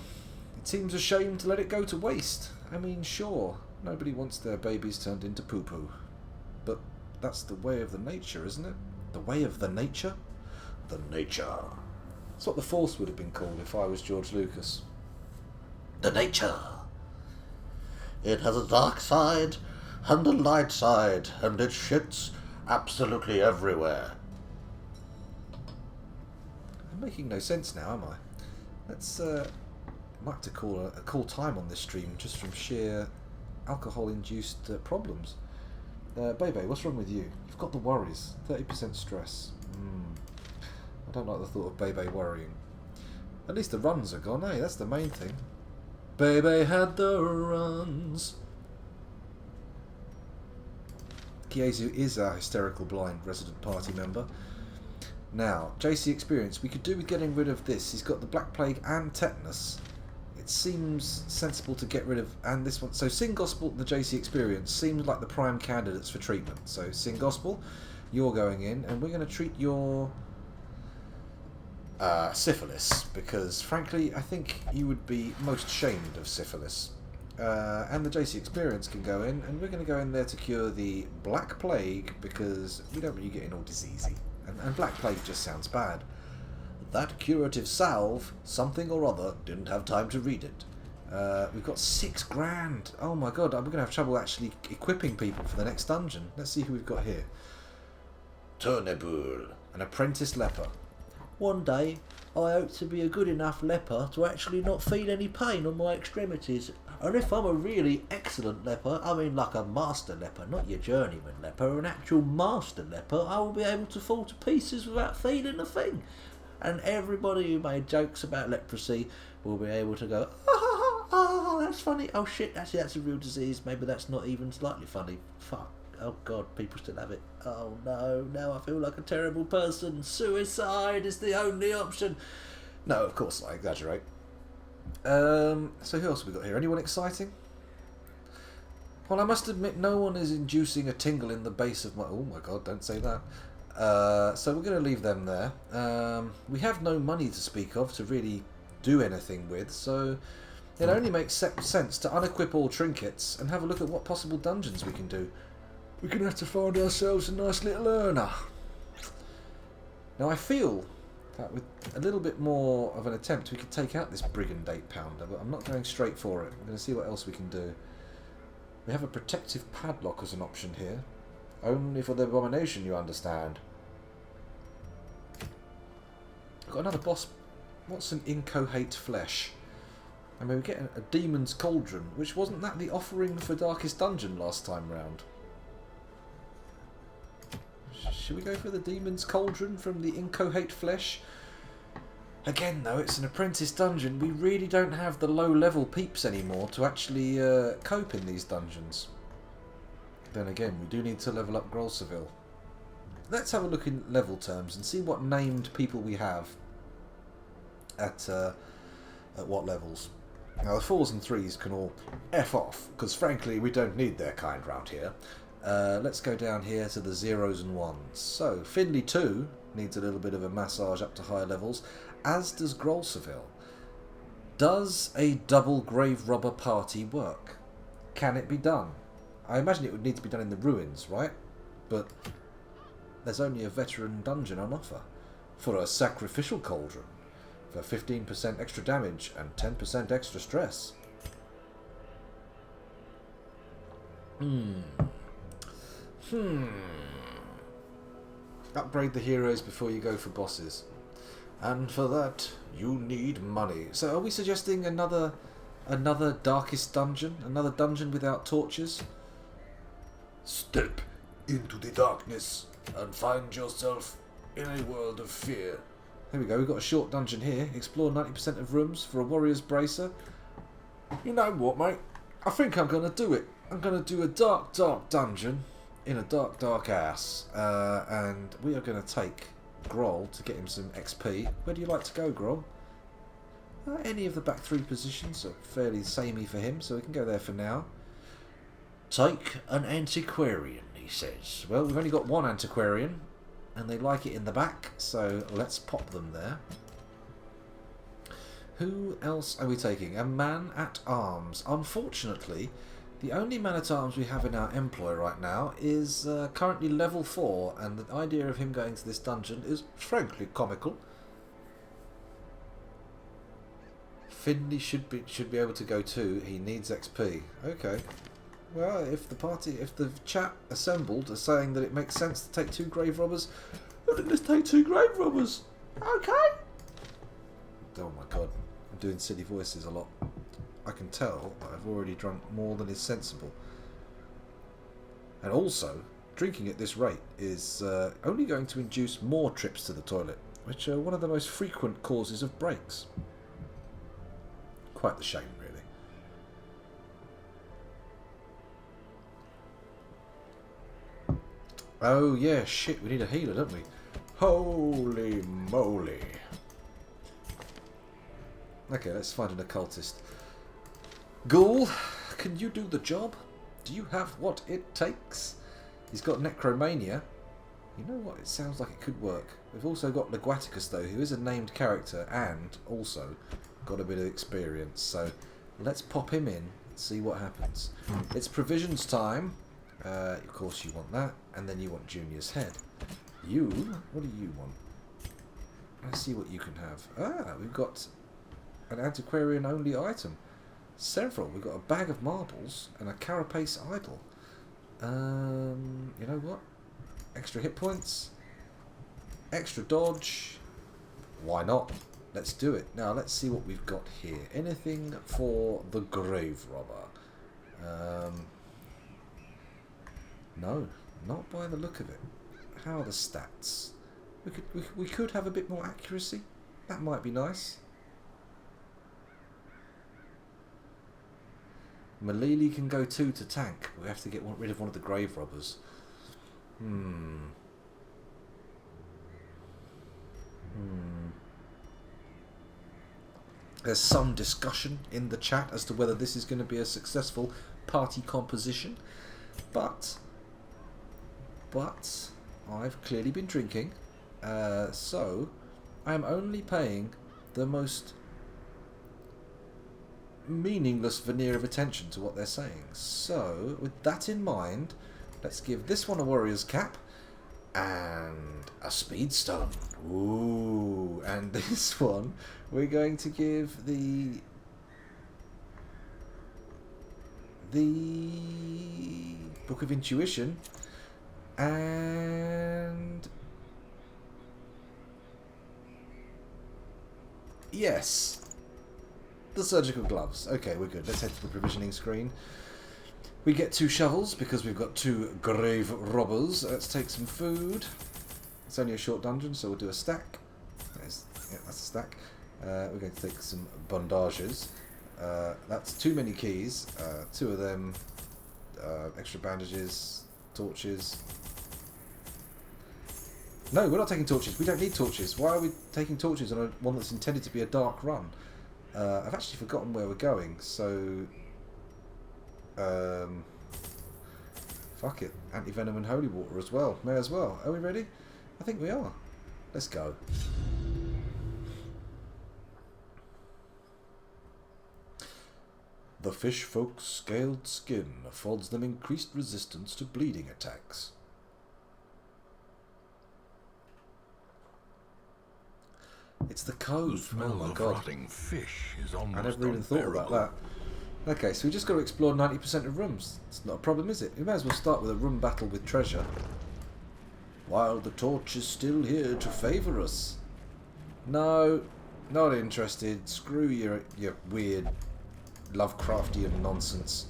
it seems a shame to let it go to waste. I mean, sure, nobody wants their babies turned into poo-poo. But that's the way of the nature, isn't it? The way of the nature? The nature. That's what the Force would have been called if I was George Lucas. The nature. It has a dark side and a light side, and it shits absolutely everywhere. I'm making no sense now, am I? Let's might have to call time on this stream just from sheer alcohol-induced problems. Bebe, what's wrong with you? You've got the worries. 30% stress. I don't like the thought of Bebe worrying. At least the runs are gone, eh? That's the main thing. Bebe had the runs. Kiezu is our hysterical blind resident party member. Now, JC Experience, we could do with getting rid of this. He's got the Black Plague and Tetanus. It seems sensible to get rid of... And this one... So, Sin Gospel and the JC Experience seems like the prime candidates for treatment. So, Sin Gospel, you're going in, and we're going to treat your... syphilis, because frankly I think you would be most shamed of syphilis. And the JC Experience can go in, and we're going to go in there to cure the Black Plague, because we don't really get in all diseasey, and Black Plague just sounds bad. That curative salve, something or other, didn't have time to read it. We've got 6 grand. Oh my god, we're going to have trouble actually equipping people for the next dungeon. Let's see who we've got here. Tourneboul, an apprentice leper. One day, I hope to be a good enough leper to actually not feel any pain on my extremities. And if I'm a really excellent leper, I mean like a master leper, not your journeyman leper, an actual master leper, I will be able to fall to pieces without feeling a thing. And everybody who made jokes about leprosy will be able to go, oh, that's funny. Oh shit, actually that's a real disease. Maybe that's not even slightly funny. Fuck. Oh god, people still have it. Oh no, now I feel like a terrible person. Suicide is the only option. No, of course I exaggerate. So who else have we got here? Anyone exciting? Well, I must admit no one is inducing a tingle in the base of my... Oh my god, don't say that. So we're going to leave them there. We have no money to speak of to really do anything with, so it only makes sense to unequip all trinkets and have a look at what possible dungeons we can do. We're going to have to find ourselves a nice little earner. Now I feel that with a little bit more of an attempt we could take out this brigand 8-pounder, but I'm not going straight for it. I'm going to see what else we can do. We have a protective padlock as an option here. Only for the abomination, you understand. Got another boss. What's an incohate flesh? I mean, we get a demon's cauldron, which wasn't that the offering for Darkest Dungeon last time round? Should we go for the demon's cauldron from the incohate flesh? Again, though, it's an apprentice dungeon. We really don't have the low-level peeps anymore to actually cope in these dungeons. Then again, we do need to level up Grolseville. Let's have a look in level terms and see what named people we have at what levels. Now, the 4s and 3s can all F off, because frankly, we don't need their kind round here. Let's go down here to the 0s and 1s. So, Finley 2 needs a little bit of a massage up to higher levels, as does Grolseville. Does a double grave robber party work? Can it be done? I imagine it would need to be done in the ruins, right? But there's only a veteran dungeon on offer for a sacrificial cauldron for 15% extra damage and 10% extra stress. Upgrade the heroes before you go for bosses. And for that, you need money. So are we suggesting another darkest dungeon? Another dungeon without torches? Step into the darkness and find yourself in a world of fear. There we go, we've got a short dungeon here. Explore 90% of rooms for a warrior's bracer. You know what, mate? I think I'm going to do it. I'm going to do a dark dungeon in a dark ass. And we are going to take Groll to get him some XP. Where do you like to go, Groll? Any of the back 3 positions are fairly samey for him, so we can go there for now. Take an antiquarian, he says. Well, we've only got one antiquarian, and they like it in the back, so let's pop them there. Who else are we taking? A man-at-arms. Unfortunately, the only man-at-arms we have in our employ right now is currently level 4, and the idea of him going to this dungeon is frankly comical. Finley should be able to go too. He needs XP. Okay. Well, if the chat assembled are saying that it makes sense to take 2 grave robbers, well, then let's take 2 grave robbers. Okay. Oh my god, I'm doing silly voices a lot. I can tell that I've already drunk more than is sensible. And also, drinking at this rate is only going to induce more trips to the toilet, which are one of the most frequent causes of breaks. Quite the shame, really. Oh yeah, shit, we need a healer, don't we? Holy moly. Okay, let's find an occultist. Ghoul, can you do the job? Do you have what it takes? He's got necromania. You know what, it sounds like it could work. We've also got Leguaticus though, who is a named character and also got a bit of experience. So let's pop him in and see what happens. It's provisions time. Of course you want that, and then you want Junior's head. You, what do you want? Let's see what you can have. Ah, we've got an antiquarian only item. Several. We've got a bag of marbles and a carapace idol. You know what? Extra hit points. Extra dodge. Why not? Let's do it. Now let's see what we've got here. Anything for the grave robber? No, not by the look of it. How are the stats? We could have a bit more accuracy. That might be nice. Malili can go 2 to tank. We have to get rid of one of the grave robbers. There's some discussion in the chat as to whether this is going to be a successful party composition, but I've clearly been drinking, so I'm only paying the most meaningless veneer of attention to what they're saying. So with that in mind, let's give this one a warrior's cap and a speedstone. Ooh, and this one we're going to give the Book of Intuition and yes, the surgical gloves. Okay, we're good. Let's head to the provisioning screen. We get 2 shovels because we've got 2 grave robbers. Let's take some food. It's only a short dungeon, so we'll do a stack. Yeah, that's a stack. We're going to take some bandages. That's too many keys. 2 of them. Extra bandages, torches. No, we're not taking torches. We don't need torches. Why are we taking torches on one that's intended to be a dark run? I've actually forgotten where we're going, so fuck it. Anti-venom and holy water as well. May as well. Are we ready? I think we are. Let's go. The fish folk's scaled skin affords them increased resistance to bleeding attacks. It's the code. The smell of rotting fish is almost I never even thought about that. Okay, so we just got to explore 90% of rooms. It's not a problem, is it? We may as well start with a room battle with treasure. While the torch is still here to favour us. No, not interested. Screw your weird Lovecraftian nonsense.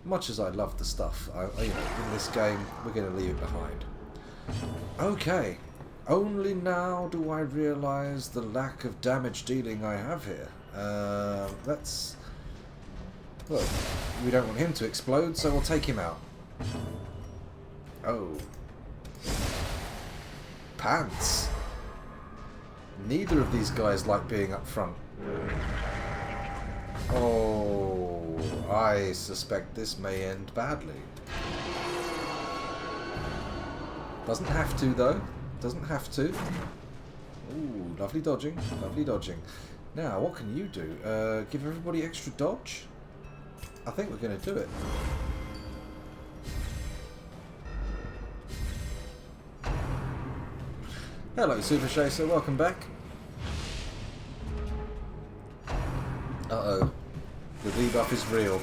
Much as I love the stuff, in this game, we're going to leave it behind. Okay. Only now do I realise the lack of damage dealing I have here. Let's... Well, we don't want him to explode, so we'll take him out. Oh. Pants. Neither of these guys like being up front. Oh, I suspect this may end badly. Doesn't have to, though. Doesn't have to. Ooh, lovely dodging. Lovely dodging. Now, what can you do? Give everybody extra dodge? I think we're going to do it. Hello, Super Chaser. Welcome back. Uh-oh. The debuff is real.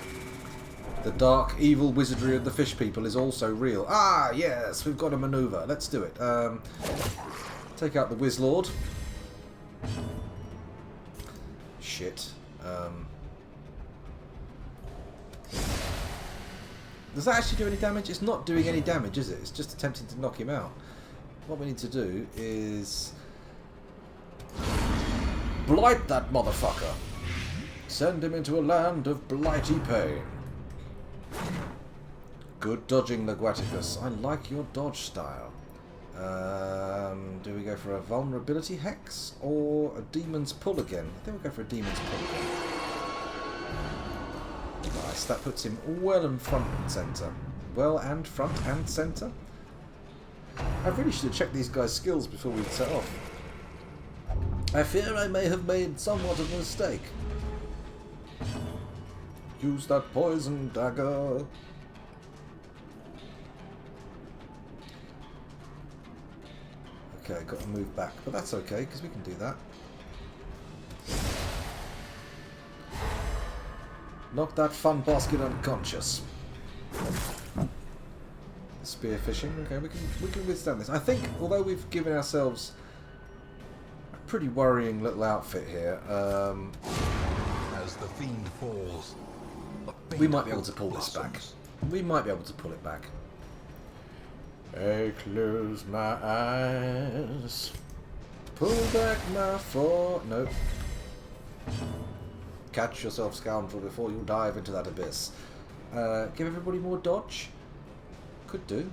The dark, evil wizardry of the fish people is also real. Ah, yes, we've got a maneuver. Let's do it. Take out the Wizlord. Shit. Does that actually do any damage? It's not doing any damage, is it? It's just attempting to knock him out. What we need to do is... blight that motherfucker. Send him into a land of blighty pain. Good dodging, Leguaticus. I like your dodge style. Do we go for a vulnerability hex or a demon's pull again? I think we'll go for a demon's pull again. Nice. That puts him well in front and centre. Well and front and centre. I really should have checked these guys' skills before we set off. I fear I may have made somewhat of a mistake. Use that poison dagger. Okay, got to move back, but that's okay because we can do that. Knock that fun basket unconscious. Spear fishing. Okay, we can withstand this. I think, although we've given ourselves a pretty worrying little outfit here, As the fiend falls, we might be able to pull this back. We might be able to pull it back. I close my eyes. Pull back my foot. Nope. Catch yourself, scoundrel, before you dive into that abyss. Give everybody more dodge. Could do.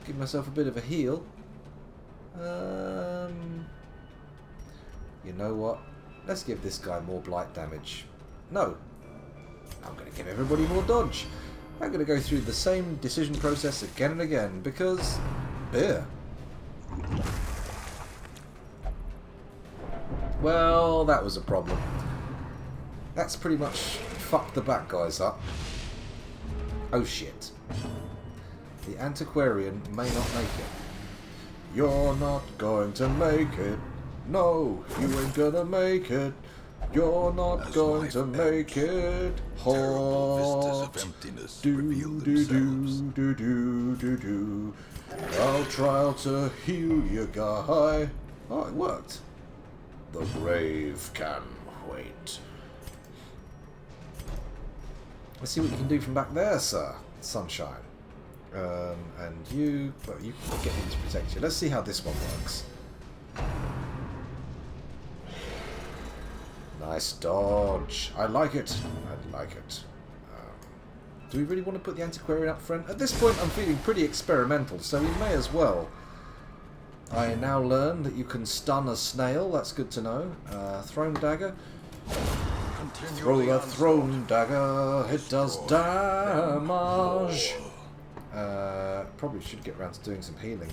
Give myself a bit of a heal. You know what? Let's give this guy more blight damage. No. I'm going to give everybody more dodge. I'm going to go through the same decision process again and again because beer. Well, that was a problem. That's pretty much fucked the back guys up. Oh shit. The antiquarian may not make it. You're not going to make it. No, you ain't gonna make it. You're not going to make it. Hot. Do do do do do do do. I'll try to heal you, guy. Oh, it worked. The grave can wait. Let's see what you can do from back there, sir. Sunshine. And you... Well, you get him to protect you. Let's see how this one works. Nice dodge. I like it. I like it. Do we really want to put the antiquarian up front? At this point, I'm feeling pretty experimental, so we may as well. I now learn that you can stun a snail. That's good to know. Thrown dagger. Throw the thrown dagger. It does damage. Probably should get around to doing some healing.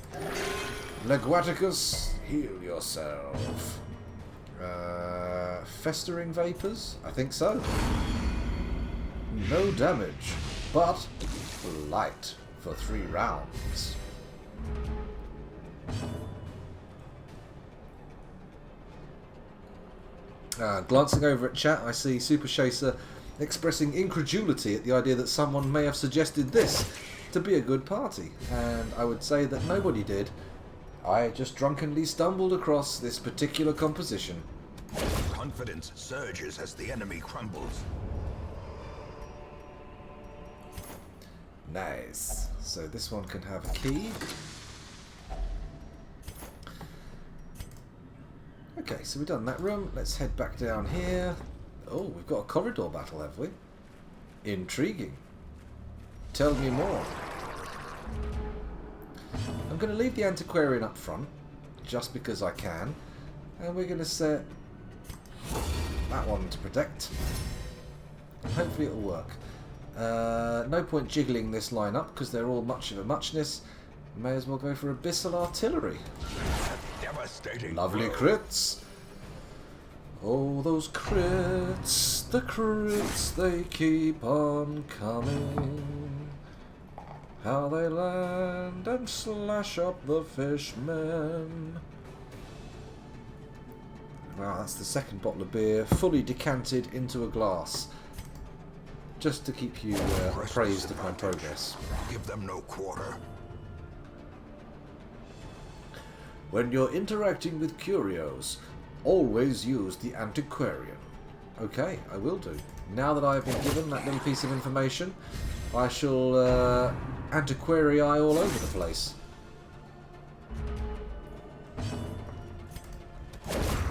Leguaticus, heal yourself. Festering vapors? I think so. No damage, but light for 3 rounds. Glancing over at chat, I see Super Chaser expressing incredulity at the idea that someone may have suggested this to be a good party, and I would say that nobody did. I just drunkenly stumbled across this particular composition. Confidence surges as the enemy crumbles. Nice. So this one can have a key. Okay, so we've done that room. Let's head back down here. Oh, we've got a corridor battle, have we? Intriguing. Tell me more. I'm going to leave the antiquarian up front, just because I can. And we're going to set that one to protect. And hopefully it'll work. No point jiggling this line up, because they're all much of a muchness. May as well go for abyssal artillery. Lovely crits. Oh, those crits. The crits, they keep on coming. How they land and slash up the fishmen. Wow, that's the second bottle of beer, fully decanted into a glass. Just to keep you appraised of my progress. Give them no quarter. When you're interacting with curios, always use the antiquarian. Okay, I will do. Now that I've been given that little piece of information, I shall antiquarii all over the place.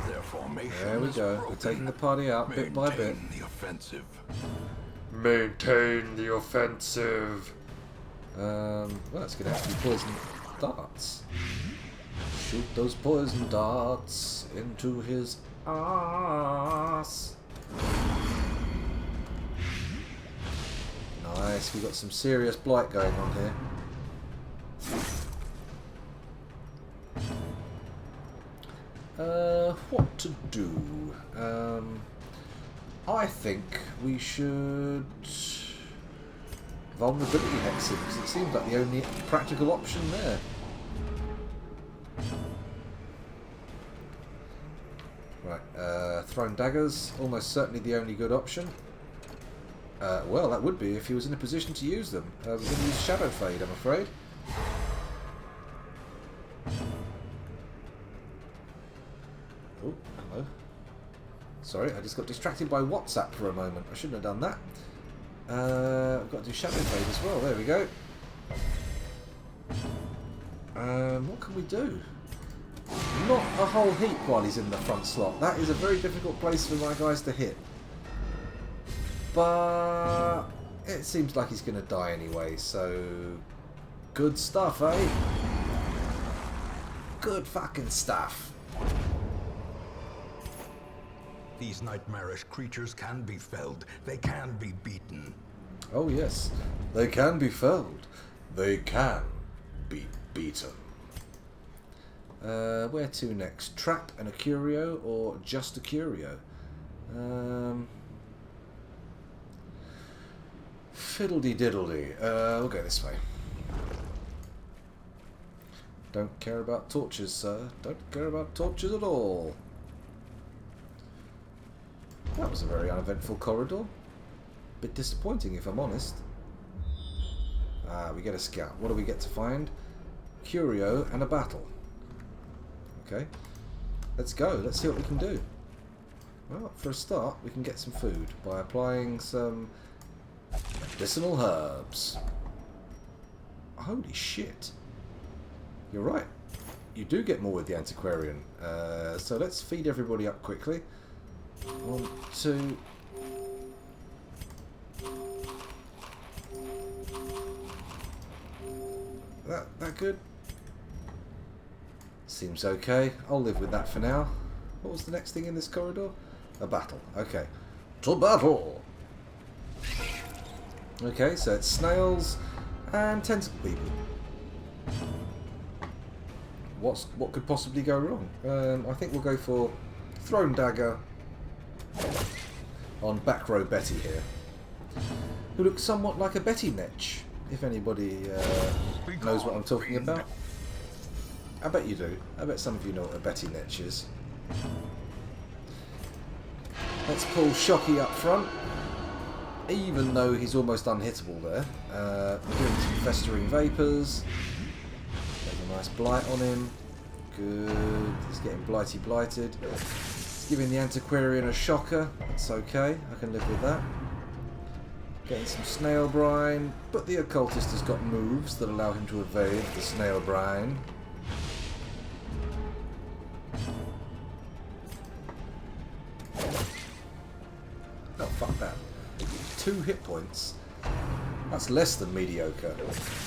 Their formation There we go. We're taking the party out bit by bit. Maintain the offensive. Maintain the offensive. Well, it's going to have to be poison darts. Shoot those poison darts into his arse. Nice, we got some serious blight going on here. What to do? I think we should vulnerability hex him, because it seems like the only practical option there. Right, thrown daggers, almost certainly the only good option. Well, that would be if he was in a position to use them. We're going to use Shadow Fade, I'm afraid. Oh, hello. Sorry, I just got distracted by WhatsApp for a moment. I shouldn't have done that. I've got to do Shadow Fade as well. There we go. What can we do? Not a whole heap while he's in the front slot. That is a very difficult place for my guys to hit. But it seems like he's going to die anyway, so good stuff, eh? Good fucking stuff. These nightmarish creatures can be felled. They can be beaten. Oh yes, they can be felled. They can be beaten. Where to next? Trap and a curio, or just a curio? Fiddledy-diddledy. We'll go this way. Don't care about torches, sir. Don't care about torches at all. That was a very uneventful corridor. Bit disappointing, if I'm honest. We get a scout. What do we get to find? Curio and a battle. Okay. Let's go. Let's see what we can do. Well, for a start, we can get some food by applying some medicinal herbs. Holy shit. You're right. You do get more with the antiquarian. So let's feed everybody up quickly. 1, 2. That good? Seems okay. I'll live with that for now. What was the next thing in this corridor? A battle. Okay. To battle! Okay, so it's snails and tentacle people. What could possibly go wrong? I think we'll go for Throne Dagger on back row Betty here, who looks somewhat like a Betty Netch, if anybody knows what I'm talking about. I bet you do. I bet some of you know what a Betty Netch is. Let's pull Shocky up front, even though he's almost unhittable there. We're doing some Festering Vapours. There's a nice Blight on him. Good. He's getting blighted. It's giving the Antiquarian a shocker. That's okay. I can live with that. Getting some Snail Brine, but the Occultist has got moves that allow him to evade the Snail Brine. Oh, fuck that. 2 hit points. That's less than mediocre.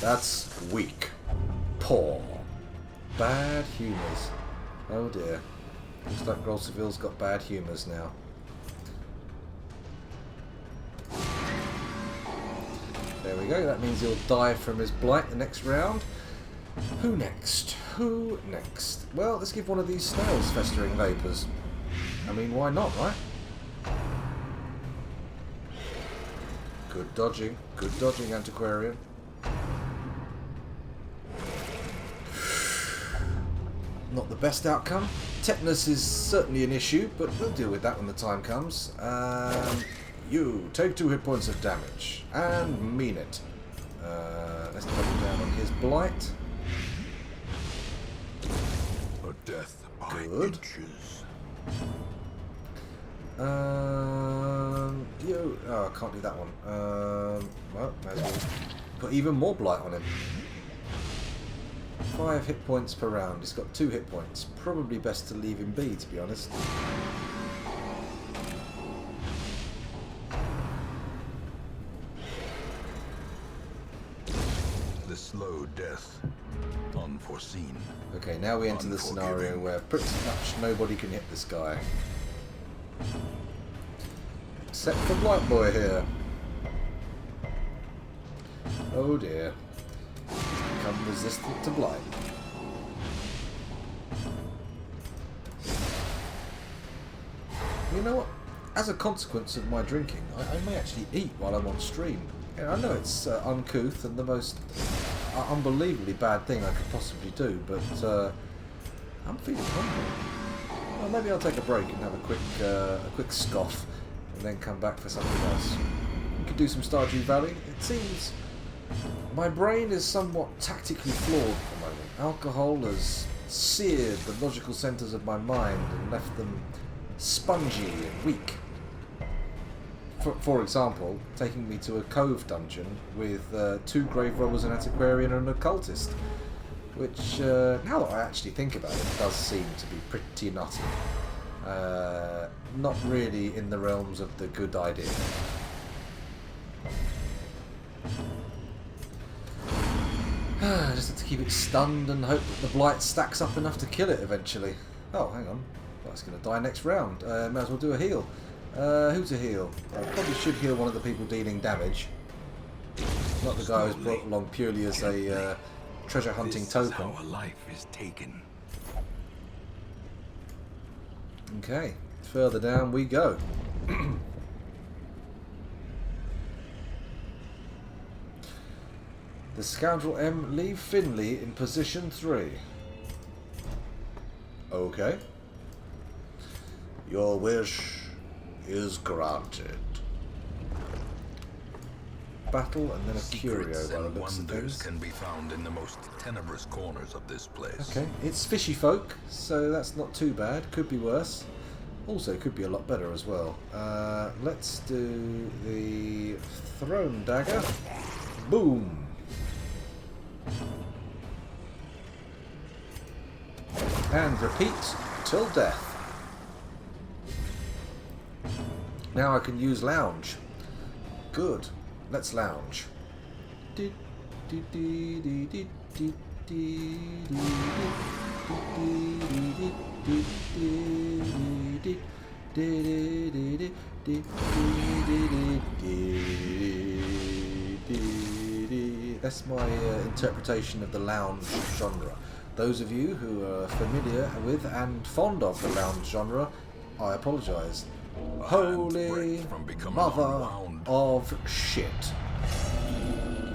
That's weak. Poor. Bad humours. Oh dear. Looks like Grolseville's got bad humours now. There we go. That means he'll die from his blight the next round. Who next? Who next? Well, let's give one of these snails Festering Vapours. I mean, why not, right? Good dodging, Antiquarian. Not the best outcome. Tetanus is certainly an issue, but we'll deal with that when the time comes. You take 2 hit points of damage, and mean it. Let's double down on his blight. A death by Good. inches. Oh, I can't do that one. Well, may as well put even more blight on him. 5 hit points per round. He's got 2 hit points. Probably best to leave him be, to be honest. The slow death. Unforeseen. Okay, now we enter the scenario where pretty much nobody can hit this guy. Except for Blight Boy here. Oh dear. He's become resistant to blight. You know what? As a consequence of my drinking, I may actually eat while I'm on stream. Yeah, I know it's uncouth and the most unbelievably bad thing I could possibly do, but I'm feeling hungry. Well, maybe I'll take a break and have a quick scoff, and then come back for something else. could do some Stardew Valley. It seems my brain is somewhat tactically flawed at the moment. Alcohol has seared the logical centres of my mind and left them spongy and weak. For example, taking me to a cove dungeon with 2 grave robbers, an antiquarian and an occultist, which, now that I actually think about it, does seem to be pretty nutty. Not really in the realms of the good idea. I just have to keep it stunned and hope that the blight stacks up enough to kill it eventually. Oh, hang on. Well, it's going to die next round. May as well do a heal. Who to heal? I probably should heal one of the people dealing damage. Not the guy who's brought along purely as a treasure hunting token. Our life is taken. Okay, further down we go. The Scoundrel M leave Finley in position 3. Okay. Your wish is granted. Battle and then a curio Secrets by the and looks of wonders things. can be found in the most tenebrous corners of this place. Okay, it's fishy folk, so that's not too bad. Could be worse. Also, could be a lot better as well. Let's do the Throne Dagger. Boom! And repeat till death. Now I can use lounge. Good. Let's lounge. That's my interpretation of the lounge genre. Those of you who are familiar with and fond of the lounge genre, I apologise. Holy mother of shit.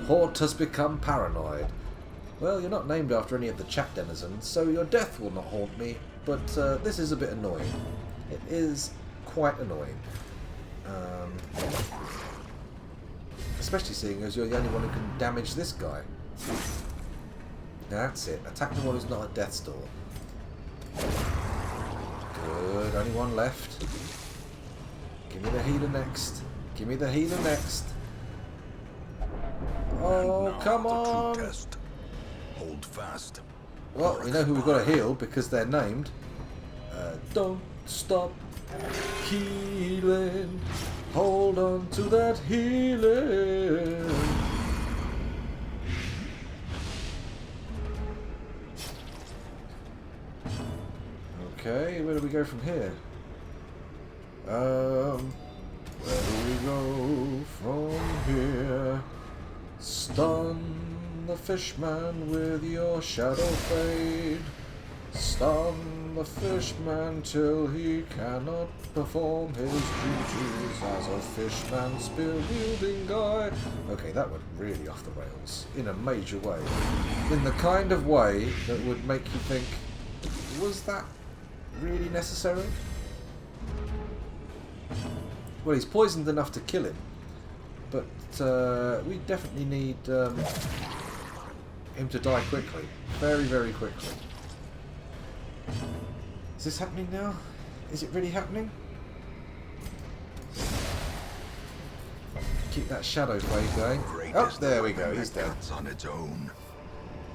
Hort has become paranoid. Well, you're not named after any of the chat denizens, so your death will not haunt me, but this is a bit annoying. It is quite annoying. Especially seeing as you're the only one who can damage this guy. That's it. Attack the one who's not at death's door. Good. Only one left. Give me the healer next. Give me the healer next. Oh, come on! Test. Hold fast. Well, we know who we've got to heal because they're named. Don't stop healing. Hold on to that healing. Okay, where do we go from here? Where do we go from here? Stun the fishman with your shadow fade. Stun the fishman till he cannot perform his duties as a fishman spear-wielding guy. Okay, that went really off the rails in a major way. In the kind of way that would make you think, was that really necessary? Well, he's poisoned enough to kill him, but we definitely need him to die quickly. Very, very quickly. Is this happening now? Is it really happening? Keep that shadow fade going. Oh, there we go, he's dead. On its own.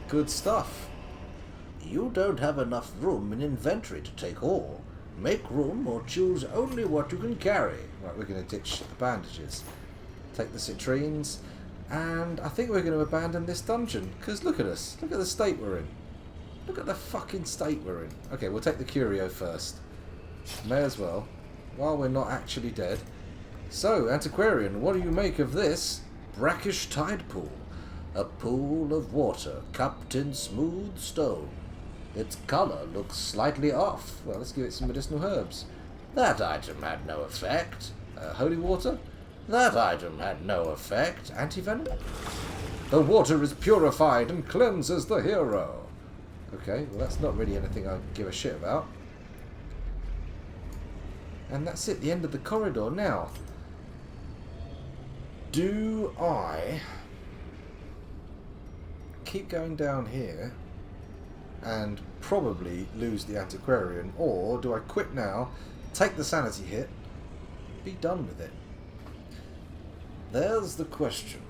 Good stuff. You don't have enough room in inventory to take all. Make room or choose only what you can carry. Right, we're going to ditch the bandages. Take the citrines. And I think we're going to abandon this dungeon. Because look at us. Look at the state we're in. Look at the fucking state we're in. Okay, we'll take the curio first. May as well. While we're not actually dead. So, Antiquarian, what do you make of this brackish tide pool? A pool of water cupped in smooth stone. Its colour looks slightly off. Well, let's give it some medicinal herbs. That item had no effect. Holy water? That item had no effect. Antivenom? The water is purified and cleanses the hero. Okay, well that's not really anything I give a shit about. And that's it, the end of the corridor now. Do I keep going down here and probably lose the antiquarian, or do I quit now, take the sanity hit, be done with it? There's the question.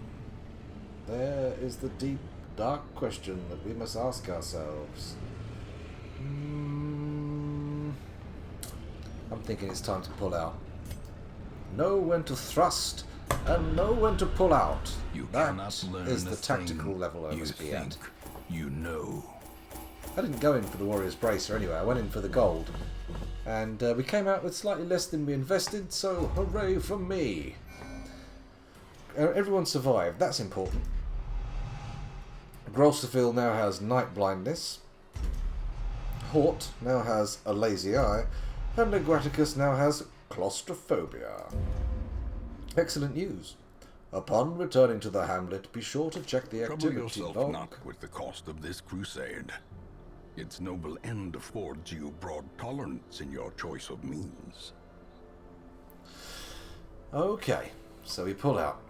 There is the deep, dark question that we must ask ourselves. I'm thinking it's time to pull out. Know when to thrust and know when to pull out. That is the tactical level I must be at. You know. I didn't go in for the Warrior's Bracer anyway, I went in for the gold. And we came out with slightly less than we invested, so hooray for me. Everyone survived, that's important. Grolseville now has night blindness. Hort now has a lazy eye. And Negraticus now has claustrophobia. Excellent news. Upon returning to the hamlet, be sure to check the Trouble activity yourself log. not with the cost of this crusade. Its noble end affords you broad tolerance in your choice of means. Okay, so we pull out.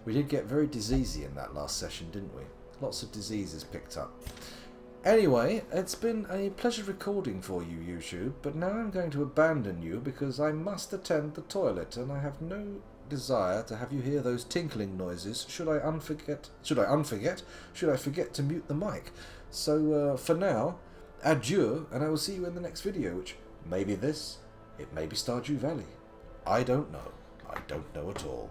We did get very diseasey in that last session, didn't we? Lots of diseases picked up. Anyway, it's been a pleasure recording for you, YouTube, but now I'm going to abandon you because I must attend the toilet and I have no desire to have you hear those tinkling noises should I forget to mute the mic. So for now, adieu, and I will see you in the next video, which may be this, it may be Stardew Valley. I don't know. I don't know at all.